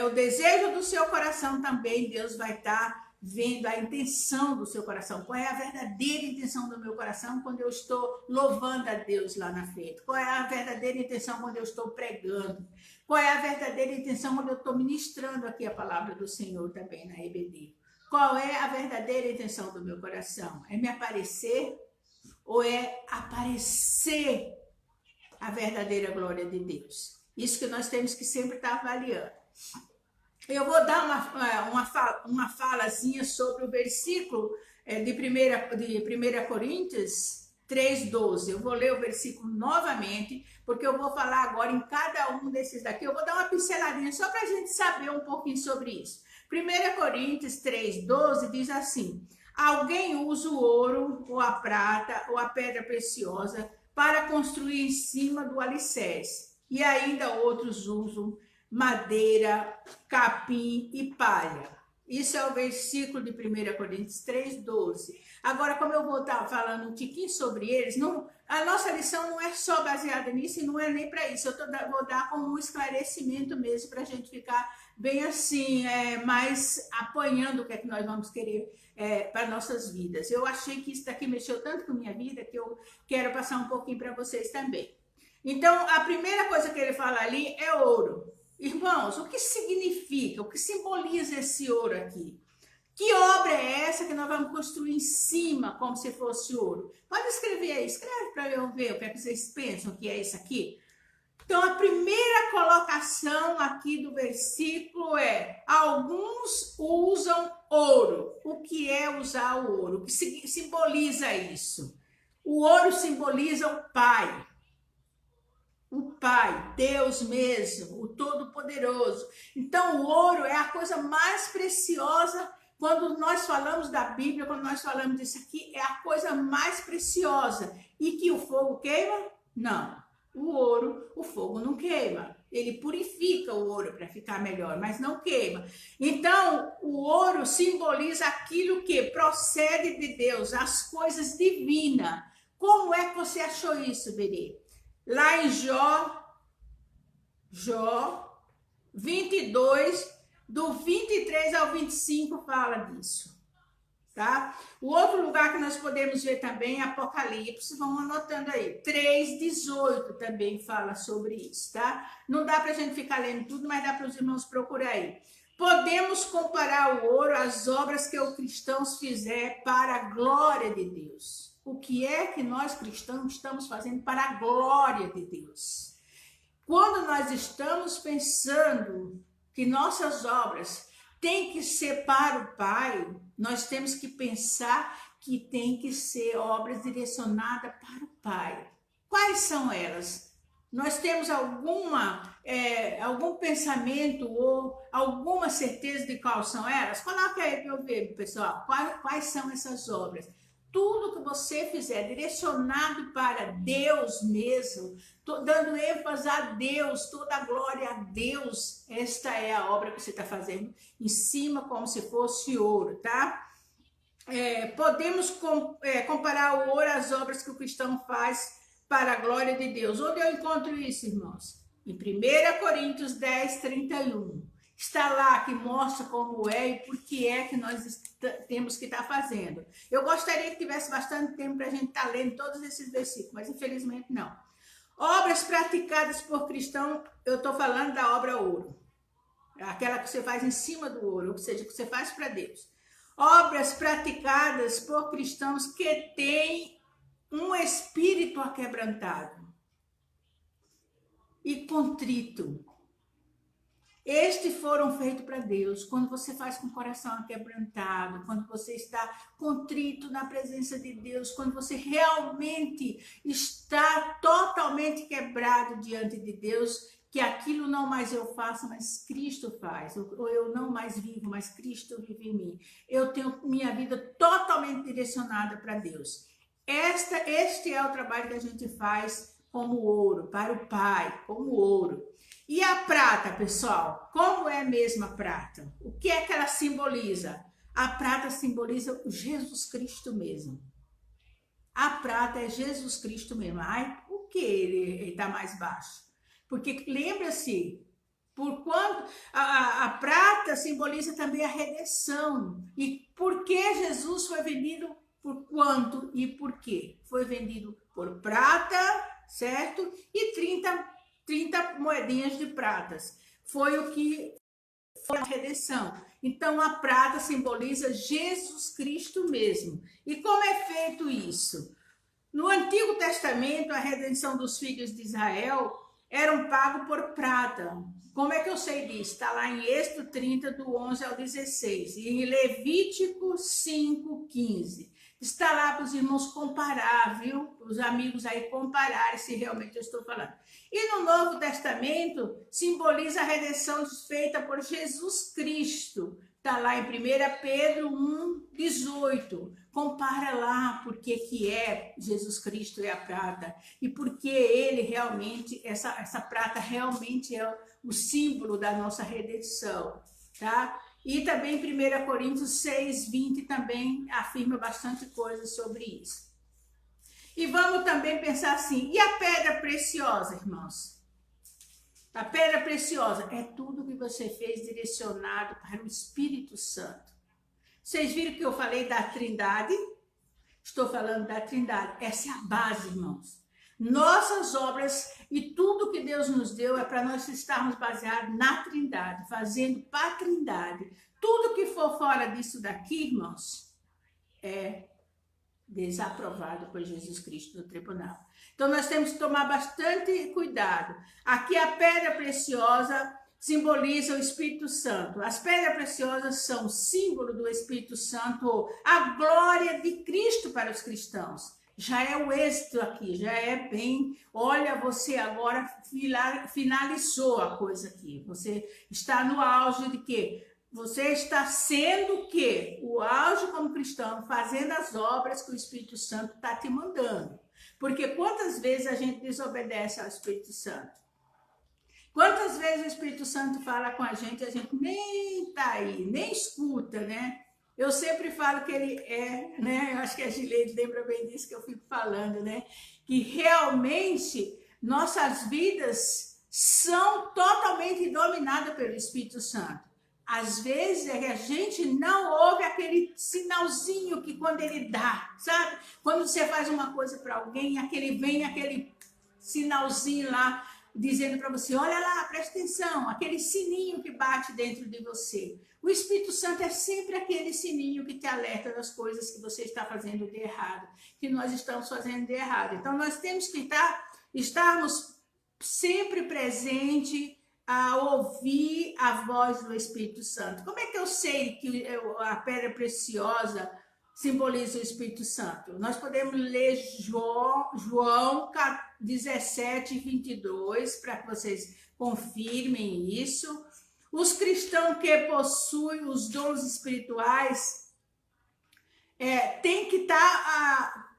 o desejo do seu coração também, Deus vai estar vendo a intenção do seu coração. Qual é a verdadeira intenção do meu coração quando eu estou louvando a Deus lá na frente? Qual é a verdadeira intenção quando eu estou pregando? Qual é a verdadeira intenção quando eu estou ministrando aqui a palavra do Senhor também na EBD? Qual é a verdadeira intenção do meu coração? É me aparecer ou é aparecer a verdadeira glória de Deus? Isso que nós temos que sempre estar avaliando. Eu vou dar uma falazinha sobre o versículo de 1 Coríntios 3:12. Eu vou ler o versículo novamente, porque eu vou falar agora em cada um desses daqui. Eu vou dar uma pinceladinha só para a gente saber um pouquinho sobre isso. 1 Coríntios 3:12 diz assim: alguém usa o ouro, ou a prata, ou a pedra preciosa para construir em cima do alicerce. E ainda outros usam madeira, capim e palha. Isso é o versículo de 1 Coríntios 3:12. Agora, como eu vou estar falando um tiquinho sobre eles, a nossa lição não é só baseada nisso e não é nem para isso. Vou dar como um esclarecimento mesmo para a gente ficar bem assim, mais apanhando o que é que nós vamos querer para nossas vidas. Eu achei que isso daqui mexeu tanto com a minha vida que eu quero passar um pouquinho para vocês também. Então, a primeira coisa que ele fala ali é ouro. Irmãos, o que significa, o que simboliza esse ouro aqui? Que obra é essa que nós vamos construir em cima, como se fosse ouro? Pode escrever aí, escreve para eu ver o que é que vocês pensam que é isso aqui. Então, a primeira colocação aqui do versículo é: alguns usam ouro. O que é usar o ouro? O que simboliza isso? O ouro simboliza o Pai. O Pai, Deus mesmo, o Todo-Poderoso. Então, o ouro é a coisa mais preciosa. Quando nós falamos da Bíblia, quando nós falamos disso aqui, é a coisa mais preciosa. E que o fogo queima? Não. O ouro, o fogo não queima. Ele purifica o ouro para ficar melhor, mas não queima. Então, o ouro simboliza aquilo que procede de Deus, as coisas divinas. Como é que você achou isso, Berê? Lá em Jó 22, do 23 ao 25 fala disso, tá? O outro lugar que nós podemos ver também é Apocalipse, vão anotando aí, 3:18 também fala sobre isso, tá? Não dá pra gente ficar lendo tudo, mas dá para os irmãos procurar aí. Podemos comparar o ouro às obras que os cristãos fizeram para a glória de Deus. O que é que nós cristãos estamos fazendo para a glória de Deus? Quando nós estamos pensando que nossas obras têm que ser para o Pai, nós temos que pensar que tem que ser obras direcionadas para o Pai. Quais são elas? Nós temos algum pensamento ou alguma certeza de quais são elas? Coloca aí para eu ver, pessoal, quais são essas obras. Tudo que você fizer direcionado para Deus mesmo, dando ênfase a Deus, toda a glória a Deus, esta é a obra que você está fazendo em cima como se fosse ouro, tá? Podemos comparar o ouro às obras que o cristão faz para a glória de Deus. Onde eu encontro isso, irmãos? Em 1 Coríntios 10:31. Está lá que mostra como é e por que é que nós temos que estar fazendo. Eu gostaria que tivesse bastante tempo para a gente estar lendo todos esses versículos, mas infelizmente não. Obras praticadas por cristão, eu estou falando da obra ouro. Aquela que você faz em cima do ouro, ou seja, que você faz para Deus. Obras praticadas por cristãos que têm um espírito aquebrantado e contrito. Estes foram feitos para Deus. Quando você faz com o coração aquebrantado, quando você está contrito na presença de Deus, quando você realmente está totalmente quebrado diante de Deus, que aquilo não mais eu faço, mas Cristo faz. Ou eu não mais vivo, mas Cristo vive em mim. Eu tenho minha vida totalmente direcionada para Deus. Este é o trabalho que a gente faz como ouro, para o Pai, como ouro. E a prata, pessoal? Como é mesmo a prata? O que é que ela simboliza? A prata simboliza o Jesus Cristo mesmo. A prata é Jesus Cristo mesmo. Ai, por que ele está mais baixo? Porque lembra-se Porquanto a prata simboliza também a redenção. E por que Jesus foi vendido por quanto e por quê? Foi vendido por prata, certo? E 30 moedinhas de pratas. Foi o que foi a redenção. Então a prata simboliza Jesus Cristo mesmo. E como é feito isso? No Antigo Testamento, a redenção dos filhos de Israel eram pagos por prata. Como é que eu sei disso? Está lá em Êxodo 30, do 11 ao 16. E em Levítico 5, 15. Está lá para os irmãos comparar, viu? Os amigos aí compararem se realmente eu estou falando. E no Novo Testamento, simboliza a redenção feita por Jesus Cristo. Está lá em 1 Pedro 1, 18. Compara lá porque que é Jesus Cristo é a prata. E porque ele realmente, essa prata realmente é o símbolo da nossa redenção. Tá? E também 1 Coríntios 6, 20 também afirma bastante coisa sobre isso. E vamos também pensar assim, e a pedra preciosa, irmãos? A pedra preciosa é tudo que você fez direcionado para o Espírito Santo. Vocês viram que eu falei da Trindade? Estou falando da Trindade. Essa é a base, irmãos. Nossas obras e tudo que Deus nos deu é para nós estarmos baseados na Trindade, fazendo para a Trindade. Tudo que for fora disso daqui, irmãos, é desaprovado por Jesus Cristo no tribunal. Então nós temos que tomar bastante cuidado. Aqui a pedra preciosa simboliza o Espírito Santo. As pedras preciosas são símbolo do Espírito Santo, a glória de Cristo para os cristãos. Já é o êxito aqui, já é bem... Olha, você agora finalizou a coisa aqui. Você está no auge de quê? Você está sendo o quê? O auge como cristão, fazendo as obras que o Espírito Santo está te mandando. Porque quantas vezes a gente desobedece ao Espírito Santo? Quantas vezes o Espírito Santo fala com a gente nem está aí, nem escuta, né? Eu sempre falo que ele é, né? Eu acho que a Gileide lembra bem disso que eu fico falando, né? Que realmente nossas vidas são totalmente dominadas pelo Espírito Santo. Às vezes é que a gente não ouve aquele sinalzinho que quando ele dá, sabe? Quando você faz uma coisa para alguém, vem aquele sinalzinho lá, dizendo para você, olha lá, presta atenção, aquele sininho que bate dentro de você. O Espírito Santo é sempre aquele sininho que te alerta das coisas que você está fazendo de errado, que nós estamos fazendo de errado. Então nós temos que estarmos sempre presentes a ouvir a voz do Espírito Santo. Como é que eu sei que a pedra preciosa simboliza o Espírito Santo? Nós podemos ler João 17, 22, para que vocês confirmem isso. Os cristãos que possuem os dons espirituais têm que estar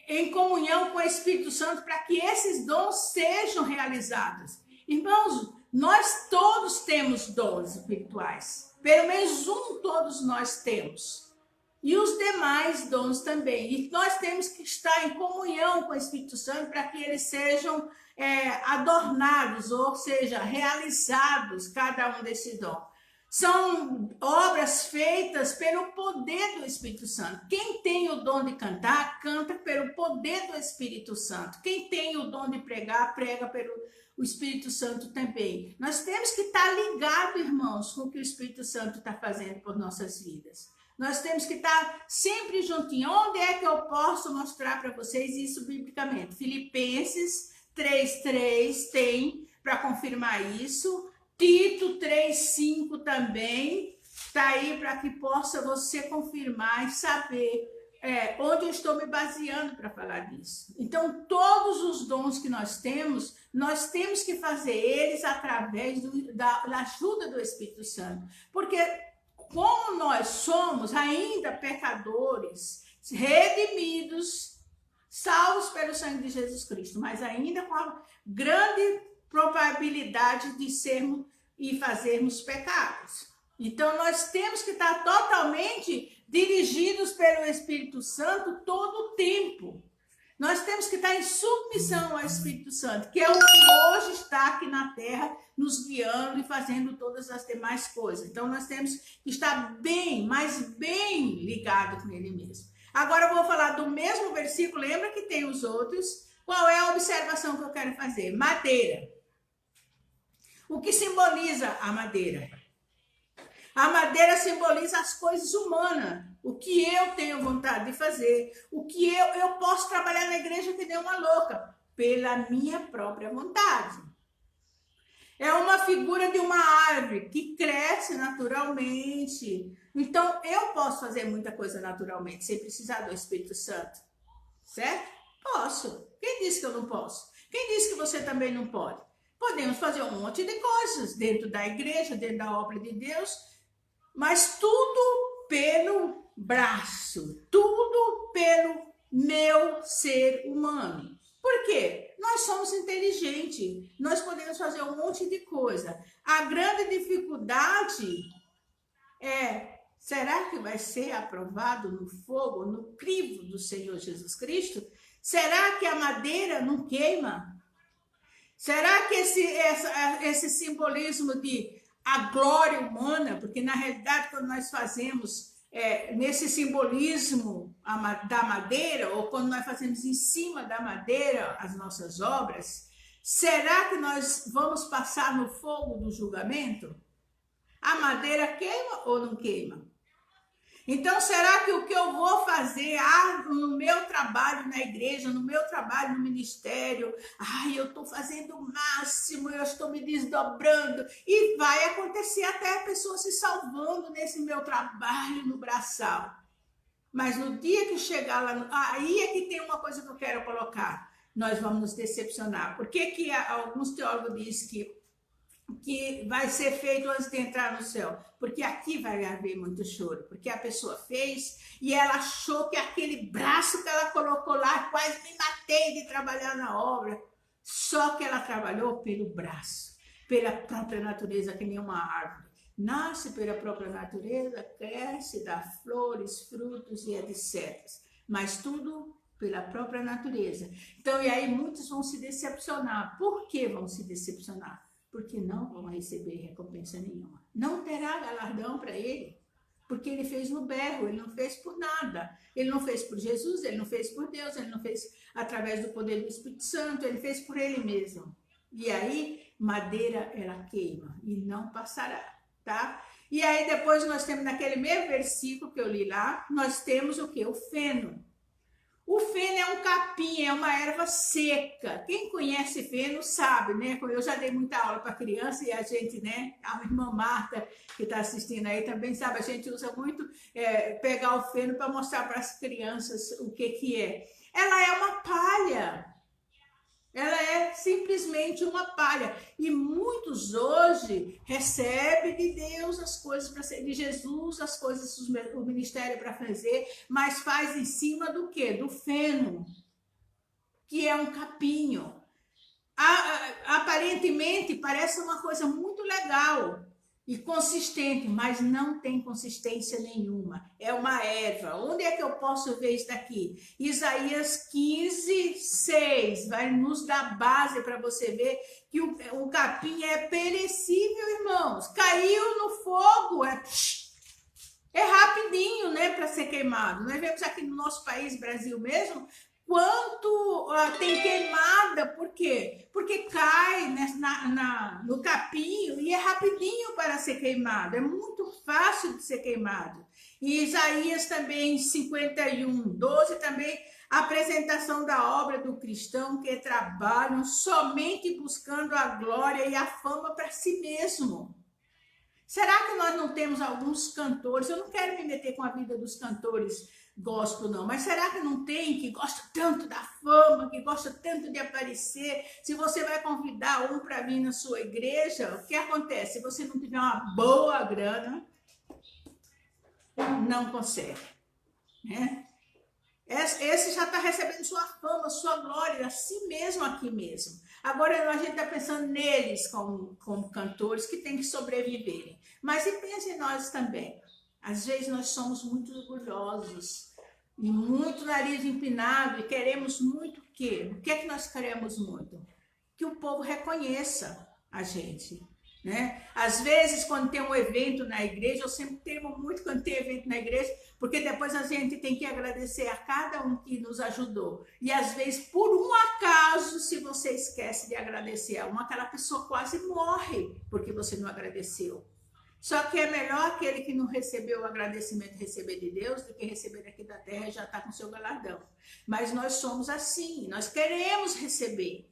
em comunhão com o Espírito Santo para que esses dons sejam realizados. Irmãos, nós todos temos dons espirituais. Pelo menos um todos nós temos. E os demais dons também. E nós temos que estar em comunhão com o Espírito Santo para que eles sejam adornados, ou seja, realizados, cada um desses dons. São obras feitas pelo poder do Espírito Santo. Quem tem o dom de cantar, canta pelo poder do Espírito Santo. Quem tem o dom de pregar, prega pelo o Espírito Santo também. Nós temos que estar ligados, irmãos, com o que o Espírito Santo está fazendo por nossas vidas. Nós temos que estar sempre juntinho. Onde é que eu posso mostrar para vocês isso biblicamente? Filipenses 3:3 tem para confirmar isso. Tito 3:5 também está aí para que possa você confirmar e saber onde eu estou me baseando para falar disso. Então, todos os dons que nós temos que fazer eles através da ajuda do Espírito Santo. Porque como nós somos ainda pecadores, redimidos, salvos pelo sangue de Jesus Cristo, mas ainda com a grande probabilidade de sermos e fazermos pecados. Então, nós temos que estar totalmente dirigidos pelo Espírito Santo todo o tempo. Nós temos que estar em submissão ao Espírito Santo, que é o que hoje está está aqui na terra, nos guiando e fazendo todas as demais coisas. Então, nós temos que estar bem, mas bem ligado com ele mesmo. Agora, eu vou falar do mesmo versículo, lembra que tem os outros. Qual é a observação que eu quero fazer? Madeira. O que simboliza a madeira? A madeira simboliza as coisas humanas, o que eu tenho vontade de fazer, o que eu posso trabalhar na igreja que nem uma louca, pela minha própria vontade. É uma figura de uma árvore que cresce naturalmente. Então, eu posso fazer muita coisa naturalmente, sem precisar do Espírito Santo, certo? Posso. Quem disse que eu não posso? Quem disse que você também não pode? Podemos fazer um monte de coisas dentro da igreja, dentro da obra de Deus, mas tudo pelo braço, tudo pelo meu ser humano. Por quê? Nós somos inteligentes, nós podemos fazer um monte de coisa. A grande dificuldade é, será que vai ser aprovado no fogo, no crivo do Senhor Jesus Cristo? Será que a madeira não queima? Será que esse simbolismo de a glória humana, porque na realidade quando nós fazemos nesse simbolismo da madeira, ou quando nós fazemos em cima da madeira as nossas obras, será que nós vamos passar no fogo do julgamento? A madeira queima ou não queima? Então, será que o que eu vou fazer no meu trabalho na igreja, no meu trabalho no ministério, eu estou fazendo o máximo, eu estou me desdobrando, e vai acontecer até a pessoa se salvando nesse meu trabalho no braçal. Mas no dia que chegar lá, aí é que tem uma coisa que eu quero colocar, nós vamos nos decepcionar. Por que alguns teólogos dizem que vai ser feito antes de entrar no céu? Porque aqui vai haver muito choro, porque a pessoa fez e ela achou que aquele braço que ela colocou lá, quase me matei de trabalhar na obra, só que ela trabalhou pelo braço, pela própria natureza, que nem uma árvore. Nasce pela própria natureza, cresce, dá flores, frutos e etc. Mas tudo pela própria natureza. Então, e aí muitos vão se decepcionar. Por que vão se decepcionar? Porque não vão receber recompensa nenhuma. Não terá galardão para ele, porque ele fez no berro, ele não fez por nada. Ele não fez por Jesus, ele não fez por Deus, ele não fez através do poder do Espírito Santo, ele fez por ele mesmo. E aí, madeira, ela queima e não passará, tá? E aí, depois nós temos, naquele mesmo versículo que eu li lá, nós temos o quê? O feno. O feno é um capim, é uma erva seca. Quem conhece feno sabe, né? Eu já dei muita aula para criança e a gente, né? A irmã Marta, que está assistindo aí, também sabe. A gente usa muito pegar o feno para mostrar para as crianças o que é. Ela é uma palha. Ela é simplesmente uma palha. E muitos hoje recebem de Deus as coisas para ser, de Jesus as coisas, o ministério para fazer, mas faz em cima do quê? Do feno, que é um capinho. Aparentemente parece uma coisa muito legal e consistente, mas não tem consistência nenhuma. É uma erva. Onde é que eu posso ver isso daqui? Isaías 15:6 vai nos dar base para você ver que o capim é perecível, irmãos. Caiu no fogo, é rapidinho, né, para ser queimado. Nós vemos aqui no nosso país, Brasil mesmo, quanto tem queimada. Por quê? Porque cai no capim e é rapidinho para ser queimado, é muito fácil de ser queimado. E Isaías também, 51:12, também, a apresentação da obra do cristão que trabalham somente buscando a glória e a fama para si mesmo. Será que nós não temos alguns cantores? Eu não quero me meter com a vida dos cantores gospel, não, mas será que não tem, que gosta tanto da fama, que gosta tanto de aparecer? Se você vai convidar um para vir na sua igreja, o que acontece? Se você não tiver uma boa grana, não consegue, né? Esse já está recebendo sua fama, sua glória, a si mesmo aqui mesmo. Agora a gente está pensando neles como cantores que têm que sobreviverem. Mas e pense em nós também. Às vezes nós somos muito orgulhosos e muito nariz empinado e queremos muito o quê? O que é que nós queremos muito? que o povo reconheça a gente, né? Às vezes, quando tem um evento na igreja, eu sempre temo muito quando tem evento na igreja, porque depois a gente tem que agradecer a cada um que nos ajudou. E às vezes, por um acaso, se você esquece de agradecer a uma, aquela pessoa quase morre porque você não agradeceu. Só que é melhor aquele que não recebeu o agradecimento receber de Deus do que receber aqui da terra e já está com seu galardão. Mas nós somos assim, nós queremos receber.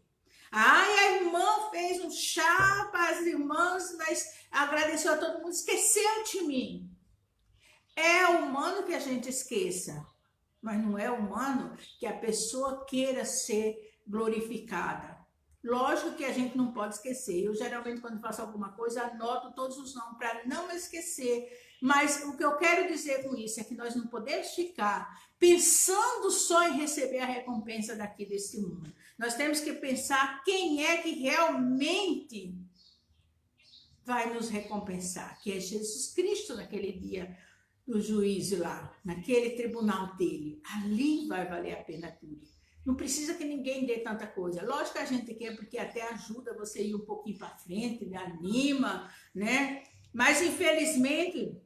Ai, a irmã fez um chá para as irmãs, mas agradeceu a todo mundo, esqueceu de mim. É humano que a gente esqueça, mas não é humano que a pessoa queira ser glorificada. Lógico que a gente não pode esquecer. Eu geralmente, quando faço alguma coisa, anoto todos os nomes para não esquecer. Mas o que eu quero dizer com isso é que nós não podemos ficar pensando só em receber a recompensa daqui desse mundo. Nós temos que pensar quem é que realmente vai nos recompensar, que é Jesus Cristo naquele dia do juízo lá, naquele tribunal dele. Ali vai valer a pena tudo. Não precisa que ninguém dê tanta coisa. Lógico que a gente quer, porque até ajuda você a ir um pouquinho para frente, anima, né? Mas, infelizmente,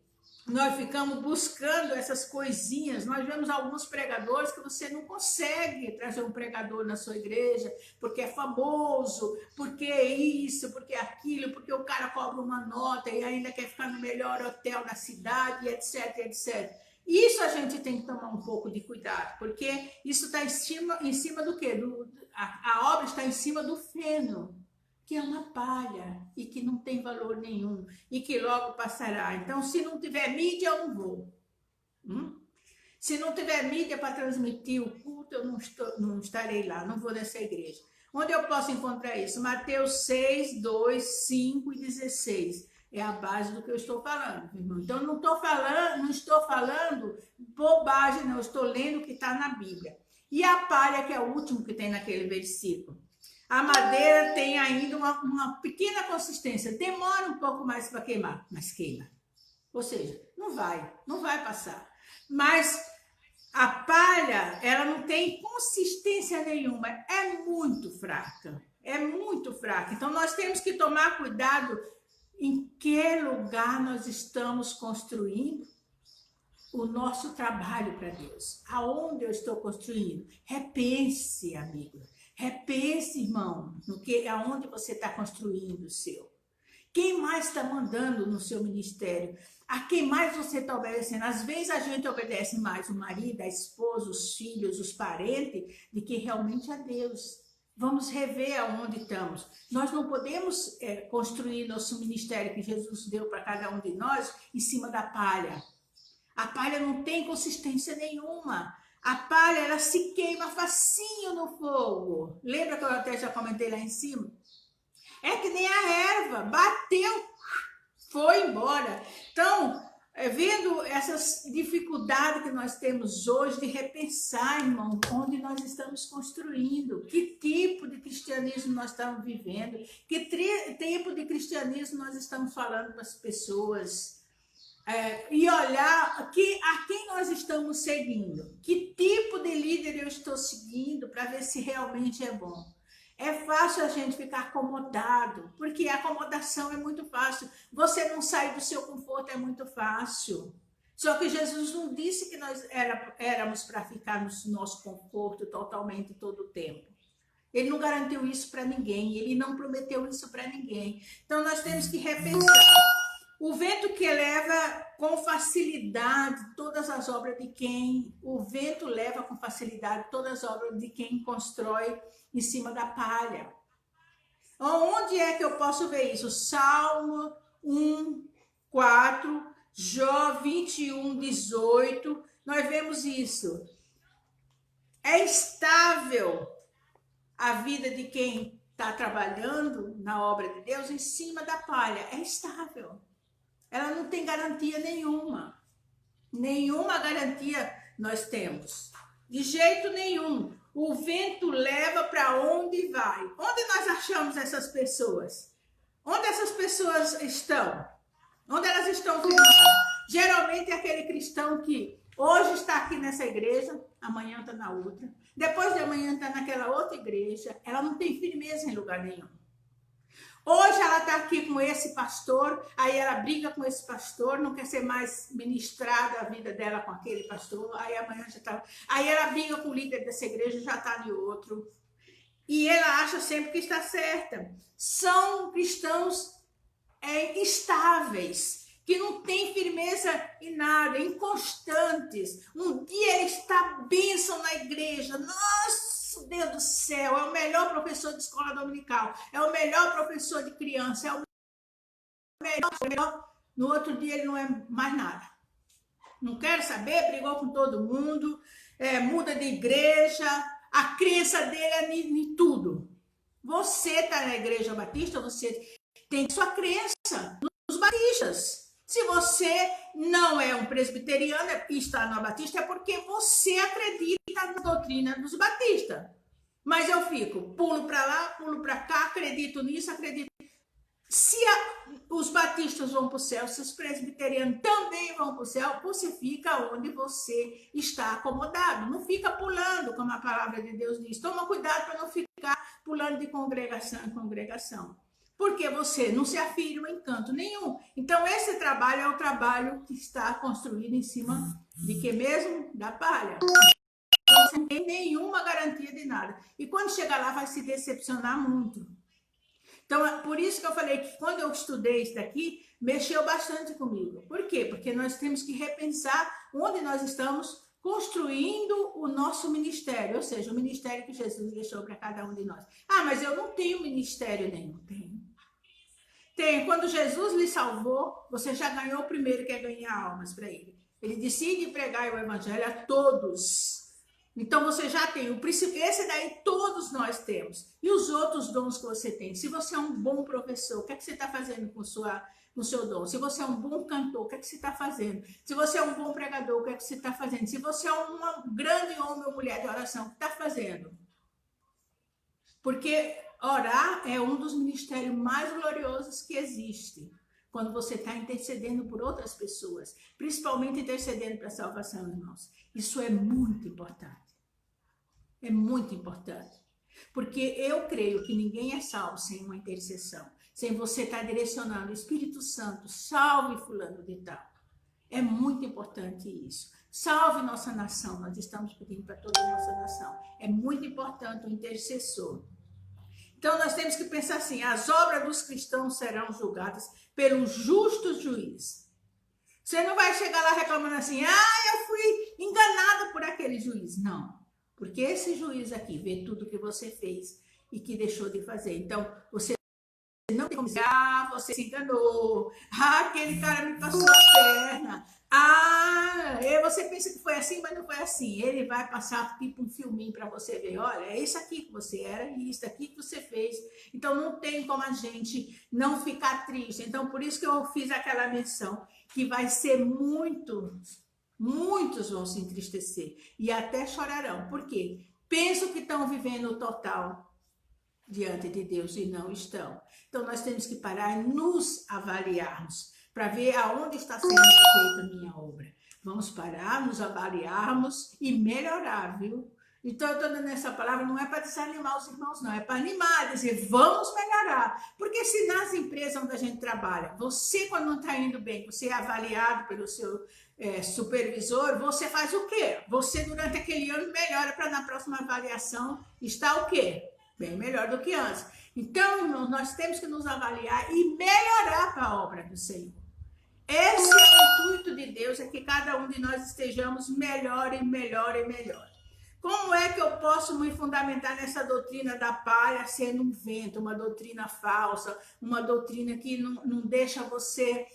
nós ficamos buscando essas coisinhas. Nós vemos alguns pregadores que você não consegue trazer um pregador na sua igreja, porque é famoso, porque é isso, porque é aquilo, porque o cara cobra uma nota e ainda quer ficar no melhor hotel da cidade, etc, etc. Isso a gente tem que tomar um pouco de cuidado, porque isso está em cima do quê? A obra está em cima do feno, que é uma palha e que não tem valor nenhum e que logo passará. Então, se não tiver mídia, eu não vou. Se não tiver mídia para transmitir o culto, eu não estarei lá, não vou nessa igreja. Onde eu posso encontrar isso? Mateus 6, 2, 5 e 16. É a base do que eu estou falando, irmão. Então, não estou falando bobagem, não. Eu estou lendo o que está na Bíblia. E a palha, que é o último que tem naquele versículo. A madeira tem ainda uma pequena consistência. Demora um pouco mais para queimar, mas queima. Ou seja, não vai passar. Mas a palha, ela não tem consistência nenhuma. É muito fraca. É muito fraca. Então, nós temos que tomar cuidado em que lugar nós estamos construindo o nosso trabalho para Deus. Aonde eu estou construindo? Repense, amigo. Repense, irmão, aonde você está construindo o seu. Quem mais está mandando no seu ministério? A quem mais você está obedecendo? Às vezes a gente obedece mais o marido, a esposa, os filhos, os parentes, do que realmente a Deus. Vamos rever aonde estamos. Nós não podemos construir nosso ministério que Jesus deu para cada um de nós em cima da palha. A palha não tem consistência nenhuma. A palha, ela se queima facinho no fogo. Lembra que eu até já comentei lá em cima? É que nem a erva, bateu, foi embora. Então, vendo essas dificuldades que nós temos hoje de repensar, irmão, onde nós estamos construindo, que tipo de cristianismo nós estamos vivendo, que tipo de cristianismo nós estamos falando para as pessoas, e olhar a quem nós estamos seguindo, que tipo de líder eu estou seguindo para ver se realmente é bom. É fácil a gente ficar acomodado, porque a acomodação é muito fácil. Você não sair do seu conforto é muito fácil. Só que Jesus não disse que nós éramos para ficar no nosso conforto totalmente todo o tempo. Ele não garantiu isso para ninguém, ele não prometeu isso para ninguém. Então nós temos que repensar. O vento que leva com facilidade todas as obras de quem... O vento leva com facilidade todas as obras de quem constrói em cima da palha. Onde é que eu posso ver isso? Salmo 1, 4, Jó 21, 18. Nós vemos isso. É estável a vida de quem está trabalhando na obra de Deus em cima da palha. É estável. Ela não tem garantia nenhuma. Nenhuma garantia nós temos. De jeito nenhum. O vento leva para onde vai. Onde nós achamos essas pessoas? Onde essas pessoas estão? Onde elas estão firmadas? Geralmente é aquele cristão que Hoje está aqui nessa igreja, amanhã está na outra. Depois de amanhã está naquela outra igreja. Ela não tem firmeza em lugar nenhum. Hoje ela está aqui com esse pastor, aí ela briga com esse pastor, não quer ser mais ministrada a vida dela com aquele pastor, aí amanhã já está... Aí ela briga com o líder dessa igreja, já está em outro. E ela acha sempre que está certa. São cristãos instáveis, que não têm firmeza em nada, inconstantes. Um dia ele está bênção na igreja, nossa, Deus do céu, é o melhor professor de escola dominical, é o melhor professor de criança, é o melhor. No outro dia ele não é mais nada. Não quero saber, brigou com todo mundo, muda de igreja, a crença dele é em tudo. Você está na igreja batista, você tem sua crença nos batistas. Se você não é um presbiteriano e está na batista, é porque você acredita na doutrina dos batistas. Mas eu pulo para lá, pulo para cá, acredito nisso, acredito. Se os batistas vão para o céu, se os presbiterianos também vão para o céu, você fica onde você está acomodado. Não fica pulando, como a palavra de Deus diz. Toma cuidado para não ficar pulando de congregação em congregação. Porque você não se afirma em canto nenhum. Então, esse trabalho é o trabalho que está construído em cima de que mesmo? Da palha. Então, você não tem nenhuma garantia de nada. E quando chegar lá, vai se decepcionar muito. Então, por isso que eu falei que quando eu estudei isso daqui, mexeu bastante comigo. Por quê? Porque nós temos que repensar onde nós estamos construindo o nosso ministério, ou seja, o ministério que Jesus deixou para cada um de nós. Ah, mas eu não tenho ministério nenhum. Tem. Quando Jesus lhe salvou, você já ganhou o primeiro, que é ganhar almas para ele. Ele decide pregar o evangelho a todos. Então você já tem o princípio, esse daí todos nós temos. E os outros dons que você tem. Se você é um bom professor, o que é que você está fazendo com o seu dom? Se você é um bom cantor, o que é que você está fazendo? Se você é um bom pregador, o que é que você está fazendo? Se você é um grande homem ou mulher de oração, o que está fazendo? Porque orar é um dos ministérios mais gloriosos que existe. Quando você está intercedendo por outras pessoas, principalmente intercedendo para a salvação, irmãos. Isso é muito importante. É muito importante. Porque eu creio que ninguém é salvo sem uma intercessão. Sem você estar direcionando o Espírito Santo, salve fulano de tal. É muito importante isso. Salve nossa nação, nós estamos pedindo para toda a nossa nação. É muito importante o intercessor. Então nós temos que pensar assim, as obras dos cristãos serão julgadas pelo justo juiz. Você não vai chegar lá reclamando assim, eu fui enganado por aquele juiz. Não, porque esse juiz aqui vê tudo que você fez e que deixou de fazer. Então, você não tem como dizer, você se enganou, aquele cara me passou a perna, você pensa que foi assim, mas não foi assim. Ele vai passar tipo um filminho para você ver, olha, é isso aqui que você era e isso aqui que você fez. Então não tem como a gente não ficar triste. Então por isso que eu fiz aquela menção, que vai ser muitos vão se entristecer e até chorarão. Por quê? Pensam que estão vivendo o total diante de Deus e não estão. Então nós temos que parar e nos avaliarmos para ver aonde está sendo feita a minha obra. Vamos parar, nos avaliarmos e melhorar, viu? Então eu estou dando essa palavra, não é para desanimar os irmãos, não, é para animar, dizer, vamos melhorar. Porque se nas empresas onde a gente trabalha, você quando não está indo bem, você é avaliado pelo seu supervisor, você faz o quê? Você durante aquele ano melhora para na próxima avaliação estar o quê? Bem melhor do que antes. Então, irmãos, nós temos que nos avaliar e melhorar para a obra do Senhor. Esse é o intuito de Deus, é que cada um de nós estejamos melhor e melhor e melhor. Como é que eu posso me fundamentar nessa doutrina da palha sendo um vento, uma doutrina falsa, uma doutrina que não deixa você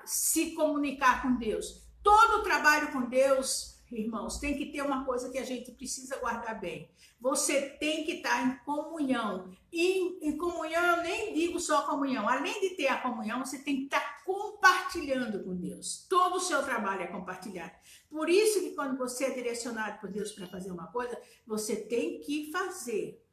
se comunicar com Deus? Todo o trabalho com Deus, irmãos, tem que ter uma coisa que a gente precisa guardar bem. Você tem que estar em comunhão. E em comunhão, eu nem digo só comunhão. Além de ter a comunhão, você tem que estar compartilhando com Deus. Todo o seu trabalho é compartilhado. Por isso que quando você é direcionado por Deus para fazer uma coisa, você tem que fazer.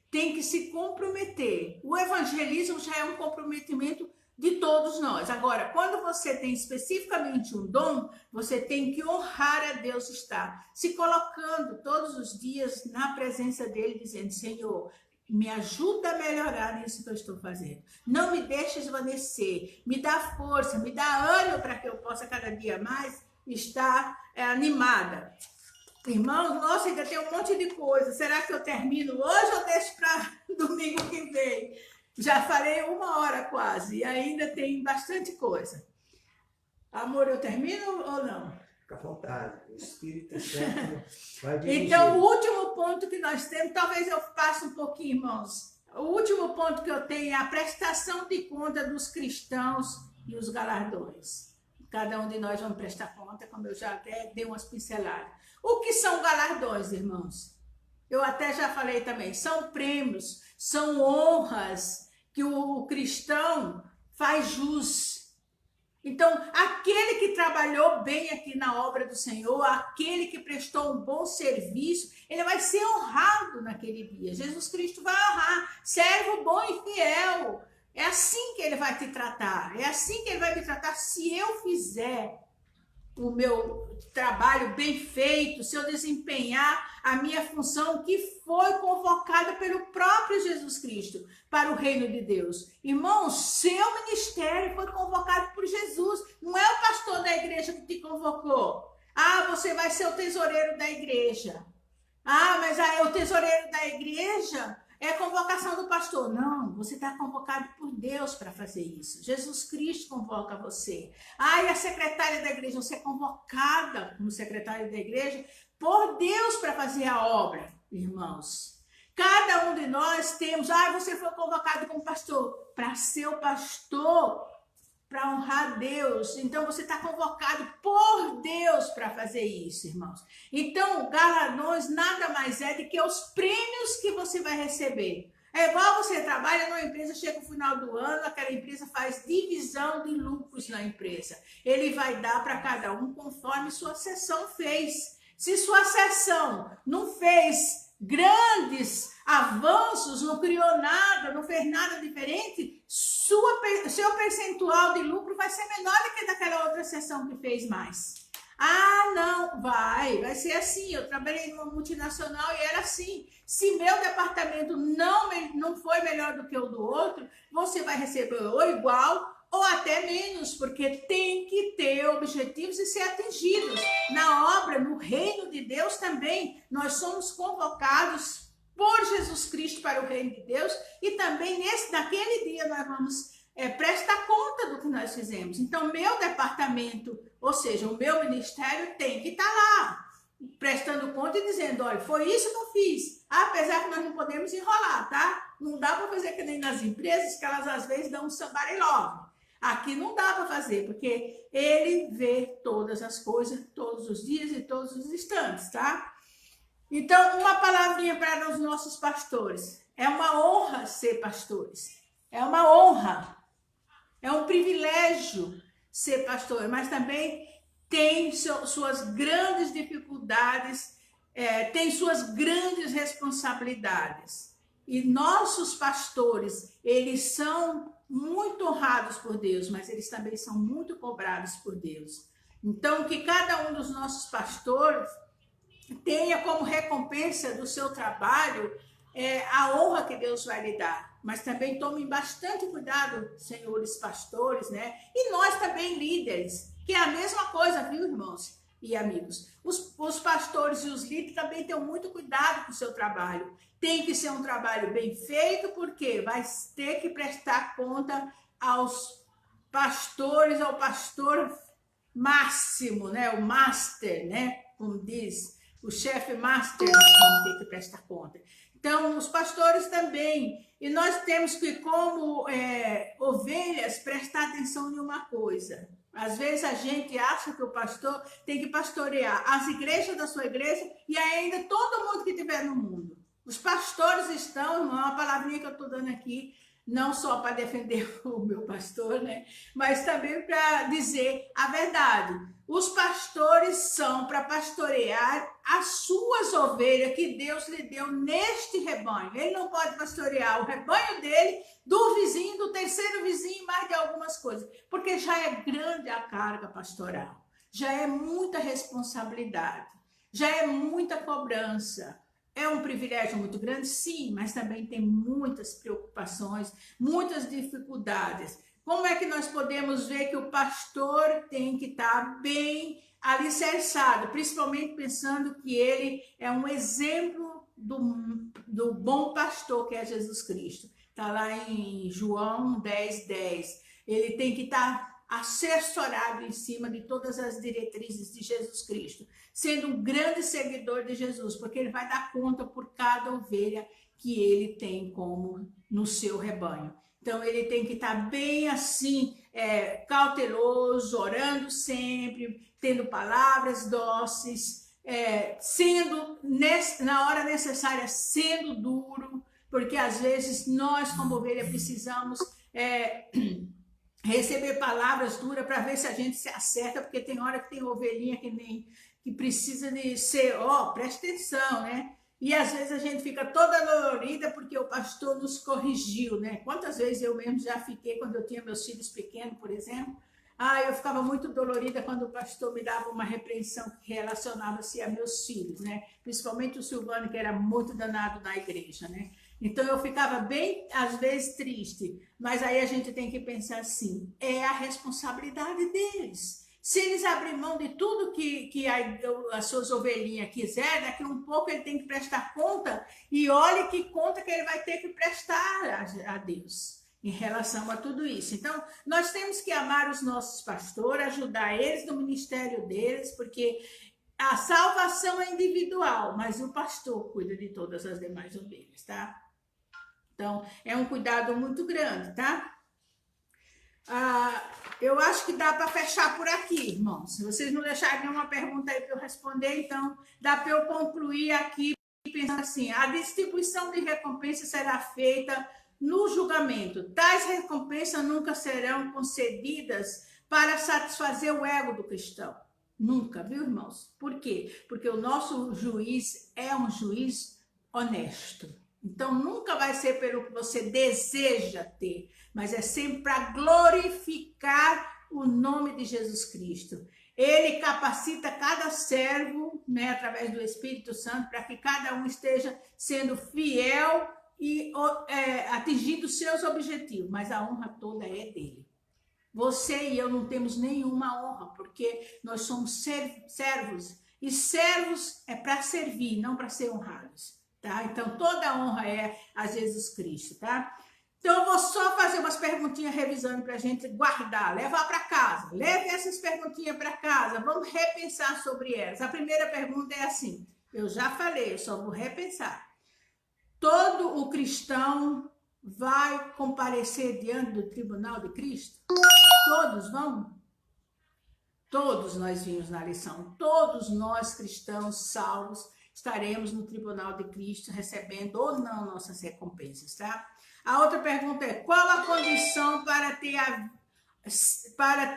Tem que se comprometer. O evangelismo já é um comprometimento de todos nós. Agora, quando você tem especificamente um dom, você tem que honrar a Deus, estar se colocando todos os dias na presença dele, dizendo: Senhor, me ajuda a melhorar nisso que eu estou fazendo. Não me deixe esvanecer, me dá força, me dá ânimo para que eu possa cada dia mais estar animada. Irmãos, nossa, ainda tem um monte de coisa. Será que eu termino hoje ou deixo para domingo que vem? Já falei 1 hora quase e ainda tem bastante coisa. Amor, eu termino ou não? Fica à vontade, o Espírito Santo vai dirigir. Então, o último ponto que nós temos, talvez eu passe um pouquinho, irmãos. O último ponto que eu tenho é a prestação de conta dos cristãos e os galardões. Cada um de nós vamos prestar conta, como eu já até dei umas pinceladas. O que são galardões, irmãos? Eu até já falei também, são prêmios, são honras que o cristão faz jus. Então, aquele que trabalhou bem aqui na obra do Senhor, aquele que prestou um bom serviço, ele vai ser honrado naquele dia. Jesus Cristo vai honrar, servo bom e fiel. É assim que ele vai te tratar, é assim que ele vai me tratar se eu fizer o meu trabalho bem feito, se eu desempenhar a minha função que foi convocada pelo próprio Jesus Cristo para o reino de Deus. Irmãos, seu ministério foi convocado por Jesus, não é o pastor da igreja que te convocou. Ah, você vai ser o tesoureiro da igreja. Ah, mas o tesoureiro da igreja é convocação do pastor. Não, você está convocado por Deus para fazer isso. Jesus Cristo convoca você. Ah, e a secretária da igreja, você é convocada como secretária da igreja por Deus para fazer a obra, irmãos. Cada um de nós temos, você foi convocado como pastor, para ser o pastor, para honrar Deus. Então, você está convocado por Deus para fazer isso, irmãos. Então, galardões nada mais é do que os prêmios que você vai receber. É igual você trabalha numa empresa, chega no final do ano, aquela empresa faz divisão de lucros na empresa. Ele vai dar para cada um conforme sua seção fez. Se sua seção não fez grandes avanços, não criou nada, não fez nada diferente, seu percentual de lucro vai ser menor do que daquela outra seção que fez mais. Ah, não, vai ser assim. Eu trabalhei numa multinacional e era assim. Se meu departamento não foi melhor do que o do outro, você vai receber ou igual ou até menos, porque tem que ter objetivos e ser atingidos. Na obra, no reino de Deus também, nós somos convocados por Jesus Cristo para o reino de Deus e também naquele dia nós vamos prestar conta do que nós fizemos. Então, meu departamento, ou seja, o meu ministério tem que estar lá, prestando conta e dizendo: olha, foi isso que eu fiz. Apesar que nós não podemos enrolar, tá? Não dá para fazer que nem nas empresas, que elas às vezes dão um somebody love. Aqui não dá para fazer, porque ele vê todas as coisas, todos os dias e todos os instantes, tá? Então, uma palavrinha para os nossos pastores. É uma honra ser pastores. É uma honra. É um privilégio ser pastor, mas também tem suas grandes dificuldades, tem suas grandes responsabilidades. E nossos pastores, eles são muito honrados por Deus, mas eles também são muito cobrados por Deus. Então, que cada um dos nossos pastores tenha como recompensa do seu trabalho a honra que Deus vai lhe dar. Mas também tomem bastante cuidado, senhores pastores, né? E nós também líderes, que é a mesma coisa, viu, irmãos e amigos? Os pastores e os líderes também tenham muito cuidado com o seu trabalho. Tem que ser um trabalho bem feito, porque vai ter que prestar conta aos pastores, ao pastor máximo, né? O master, né? Como diz o chefe master, nós vamos ter que prestar conta. Então, os pastores também. E nós temos que, como ovelhas, prestar atenção em uma coisa. Às vezes a gente acha que o pastor tem que pastorear as igrejas da sua igreja e ainda todo mundo que estiver no mundo. Os pastores estão, irmão, uma palavrinha que eu estou dando aqui, não só para defender o meu pastor, né? Mas também para dizer a verdade. Os pastores são para pastorear as suas ovelhas que Deus lhe deu neste rebanho. Ele não pode pastorear o rebanho dele, do vizinho, do terceiro vizinho, mais de algumas coisas, porque já é grande a carga pastoral, já é muita responsabilidade, já é muita cobrança. É um privilégio muito grande, sim, mas também tem muitas preocupações, muitas dificuldades. Como é que nós podemos ver que o pastor tem que estar bem alicerçado, principalmente pensando que ele é um exemplo do bom pastor que é Jesus Cristo? Está lá em João 10:10. Ele tem que estar assessorado em cima de todas as diretrizes de Jesus Cristo, sendo um grande seguidor de Jesus, porque ele vai dar conta por cada ovelha que ele tem como no seu rebanho. Então ele tem que estar bem assim, cauteloso, orando sempre, tendo palavras dóceis, sendo na hora necessária, sendo duro, porque às vezes nós como ovelha precisamos receber palavras duras para ver se a gente se acerta, porque tem hora que tem ovelhinha que precisa de ser, presta atenção, né? E às vezes a gente fica toda dolorida porque o pastor nos corrigiu, né? Quantas vezes eu mesmo já fiquei quando eu tinha meus filhos pequenos, por exemplo. Eu ficava muito dolorida quando o pastor me dava uma repreensão que relacionava-se a meus filhos, né? Principalmente o Silvano, que era muito danado na igreja, né? Então eu ficava bem, às vezes, triste. Mas aí a gente tem que pensar assim, é a responsabilidade deles. Se eles abrirem mão de tudo que as suas ovelhinhas quiserem, daqui a um pouco ele tem que prestar conta, e olhe que conta que ele vai ter que prestar a Deus em relação a tudo isso. Então, nós temos que amar os nossos pastores, ajudar eles no ministério deles, porque a salvação é individual, mas o pastor cuida de todas as demais ovelhas, tá? Então, é um cuidado muito grande, tá? Eu acho que dá para fechar por aqui, irmãos. Se vocês não deixarem nenhuma pergunta aí para eu responder, então dá para eu concluir aqui pensando assim: a distribuição de recompensas será feita no julgamento. Tais recompensas nunca serão concedidas para satisfazer o ego do cristão. Nunca, viu, irmãos? Por quê? Porque o nosso juiz é um juiz honesto. Então, nunca vai ser pelo que você deseja ter, mas é sempre para glorificar o nome de Jesus Cristo. Ele capacita cada servo, né, através do Espírito Santo, para que cada um esteja sendo fiel e atingindo seus objetivos, mas a honra toda é dele. Você e eu não temos nenhuma honra, porque nós somos servos, e servos é para servir, não para ser honrados. Tá? Então, toda a honra é a Jesus Cristo, tá? Então, eu vou só fazer umas perguntinhas revisando para a gente guardar, levar para casa. Leve essas perguntinhas para casa, vamos repensar sobre elas. A primeira pergunta é assim, eu já falei, eu só vou repensar. Todo o cristão vai comparecer diante do tribunal de Cristo? Todos vão? Todos nós vimos na lição, todos nós cristãos salvos estaremos no tribunal de Cristo recebendo ou não nossas recompensas, tá? A outra pergunta é, qual a condição para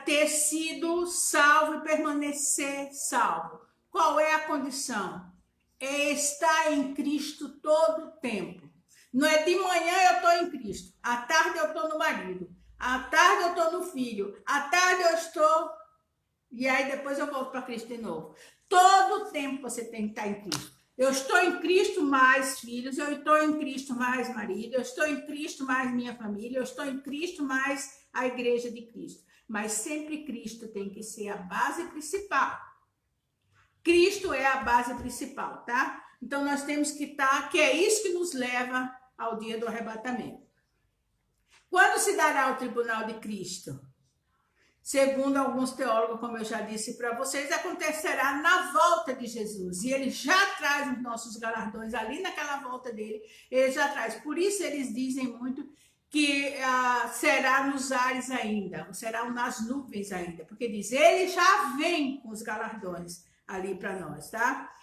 ter sido salvo e permanecer salvo? Qual é a condição? É estar em Cristo todo o tempo. Não é de manhã eu estou em Cristo, à tarde eu estou no marido, à tarde eu estou no filho, à tarde eu estou... E aí depois eu volto para Cristo de novo. Todo o tempo você tem que estar em Cristo. Eu estou em Cristo mais filhos, eu estou em Cristo mais marido, eu estou em Cristo mais minha família, eu estou em Cristo mais a igreja de Cristo. Mas sempre Cristo tem que ser a base principal. Cristo é a base principal, tá? Então nós temos que estar, que é isso que nos leva ao dia do arrebatamento. Quando se dará o tribunal de Cristo? Segundo alguns teólogos, como eu já disse para vocês, acontecerá na volta de Jesus. E ele já traz os nossos galardões ali naquela volta dele. Ele já traz. Por isso eles dizem muito que será nos ares ainda, será nas nuvens ainda. Porque diz, ele já vem com os galardões ali para nós, tá?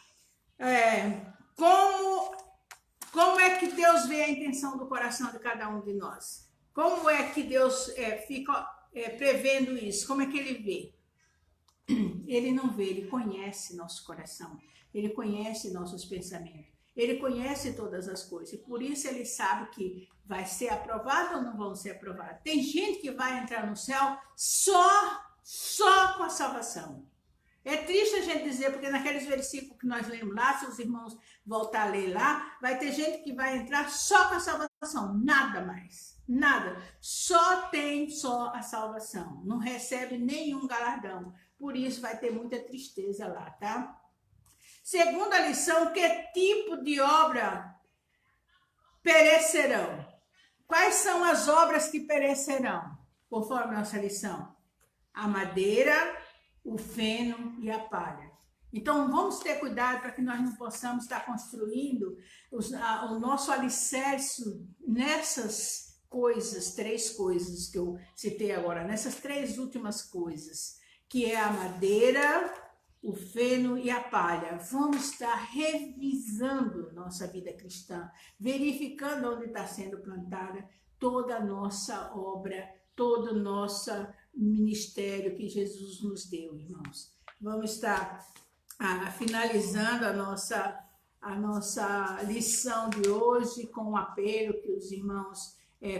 Como é que Deus vê a intenção do coração de cada um de nós? Como é que Deus fica... prevendo isso, como é que ele vê? Ele não vê, ele conhece nosso coração, ele conhece nossos pensamentos, Ele conhece todas as coisas, e por isso ele sabe que vai ser aprovado ou não vão ser aprovados. Tem gente que vai entrar no céu só com a salvação. É triste a gente dizer, porque naqueles versículos que nós lemos lá, se os irmãos voltar a ler lá, vai ter gente que vai entrar só com a salvação, nada mais, nada. Só a salvação, não recebe nenhum galardão. Por isso vai ter muita tristeza lá, tá? Segunda lição, que tipo de obra perecerão? Quais são as obras que perecerão, conforme nossa lição? A madeira, o feno e a palha. Então, vamos ter cuidado para que nós não possamos estar construindo o nosso alicerce nessas coisas, 3 coisas que eu citei agora, nessas 3 últimas coisas, que é a madeira, o feno e a palha. Vamos estar revisando nossa vida cristã, verificando onde está sendo plantada toda a nossa obra, todo o nosso ministério que Jesus nos deu, irmãos. Vamos estar finalizando a nossa lição de hoje com um apelo que os irmãos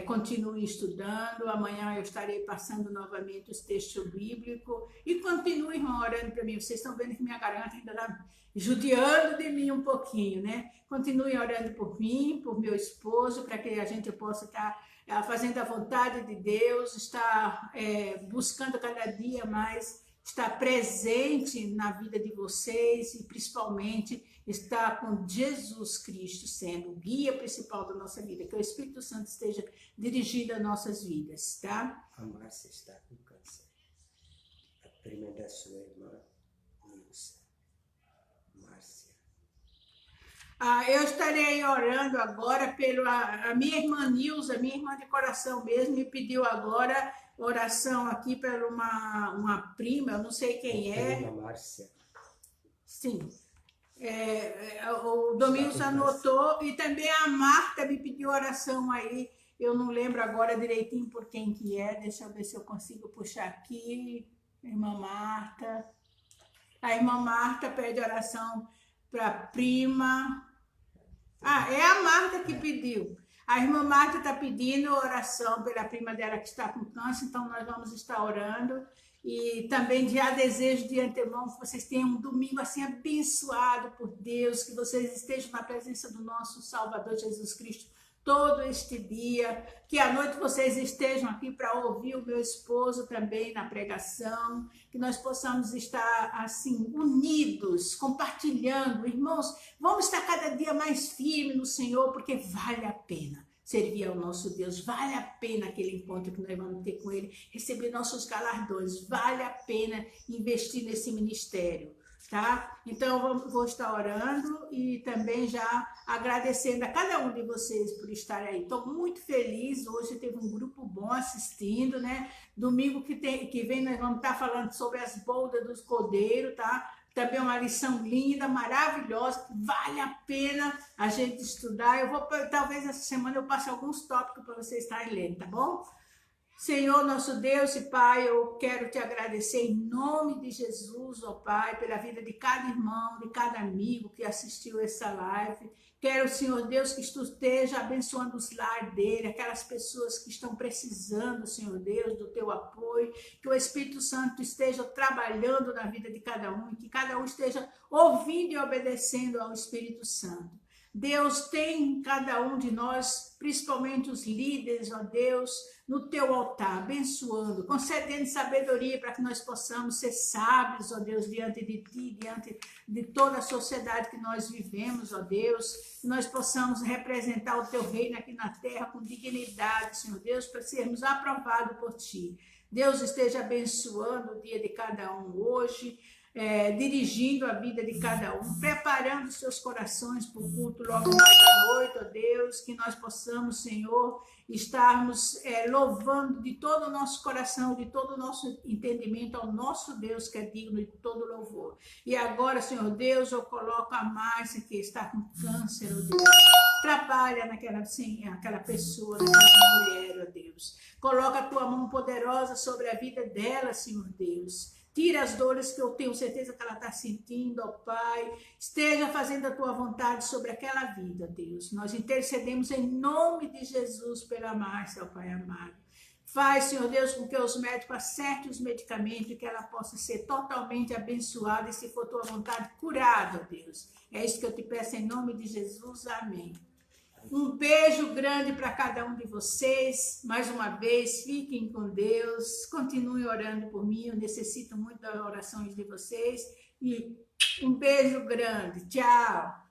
continuem estudando. Amanhã eu estarei passando novamente os textos bíblicos e continuem orando para mim. Vocês estão vendo que minha garganta ainda está judiando de mim um pouquinho, né? Continuem orando por mim, por meu esposo, para que a gente possa estar fazendo a vontade de Deus, estar buscando cada dia mais estar presente na vida de vocês e principalmente estar com Jesus Cristo sendo o guia principal da nossa vida, que o Espírito Santo esteja dirigindo as nossas vidas, tá? A Márcia está com câncer. A prima da sua irmã, Nilce. Márcia. Eu estarei orando agora pela minha irmã Nilza, minha irmã de coração mesmo, me pediu agora oração aqui por uma prima, eu não sei quem é. Prima Márcia. Sim. O Domingos anotou e também a Marta me pediu oração aí. Eu não lembro agora direitinho por quem que é. Deixa eu ver se eu consigo puxar aqui. Irmã Marta. A irmã Marta pede oração para a prima. É a Marta que pediu. A irmã Marta está pedindo oração pela prima dela que está com câncer, então nós vamos estar orando. E também já desejo de antemão que vocês tenham um domingo assim abençoado por Deus, que vocês estejam na presença do nosso Salvador Jesus Cristo todo este dia, que à noite vocês estejam aqui para ouvir o meu esposo também na pregação, que nós possamos estar assim unidos, compartilhando. Irmãos, vamos estar cada dia mais firmes no Senhor, porque vale a pena servir ao nosso Deus, vale a pena aquele encontro que nós vamos ter com Ele, receber nossos galardões, vale a pena investir nesse ministério, tá? Então, vou estar orando e também já agradecendo a cada um de vocês por estarem aí. Estou muito feliz, hoje teve um grupo bom assistindo, né? Domingo que vem nós vamos estar falando sobre as boldas dos cordeiros, tá? Também uma lição linda, maravilhosa, vale a pena a gente estudar. Talvez essa semana eu passe alguns tópicos para vocês estarem lendo, tá bom? Senhor, nosso Deus e Pai, eu quero te agradecer em nome de Jesus, ó Pai, pela vida de cada irmão, de cada amigo que assistiu essa live. Quero, Senhor Deus, que tu esteja abençoando os lares dele, aquelas pessoas que estão precisando, Senhor Deus, do teu apoio, que o Espírito Santo esteja trabalhando na vida de cada um, que cada um esteja ouvindo e obedecendo ao Espírito Santo. Deus, tem cada um de nós, principalmente os líderes, ó Deus, no teu altar, abençoando, concedendo sabedoria para que nós possamos ser sábios, ó Deus, diante de ti, diante de toda a sociedade que nós vivemos, ó Deus, que nós possamos representar o teu reino aqui na terra com dignidade, Senhor Deus, para sermos aprovados por ti. Deus esteja abençoando o dia de cada um hoje, dirigindo a vida de cada um, preparando seus corações para o culto logo mais à noite, ó Deus, que nós possamos, Senhor, estarmos louvando de todo o nosso coração, de todo o nosso entendimento ao nosso Deus, que é digno de todo louvor. E agora, Senhor Deus, eu coloco a Márcia, que está com câncer, ó Deus. Trabalha aquela pessoa, naquela mulher, ó Deus. Coloca a tua mão poderosa sobre a vida dela, Senhor Deus. Tira as dores que eu tenho certeza que ela está sentindo, ó Pai. Esteja fazendo a tua vontade sobre aquela vida, Deus. Nós intercedemos em nome de Jesus pela Márcia, ó Pai amado. Faz, Senhor Deus, com que os médicos acertem os medicamentos e que ela possa ser totalmente abençoada e, se for tua vontade, curada, Deus. É isso que eu te peço em nome de Jesus. Amém. Um beijo grande para cada um de vocês. Mais uma vez, fiquem com Deus. Continuem orando por mim. Eu necessito muito das orações de vocês. E um beijo grande. Tchau.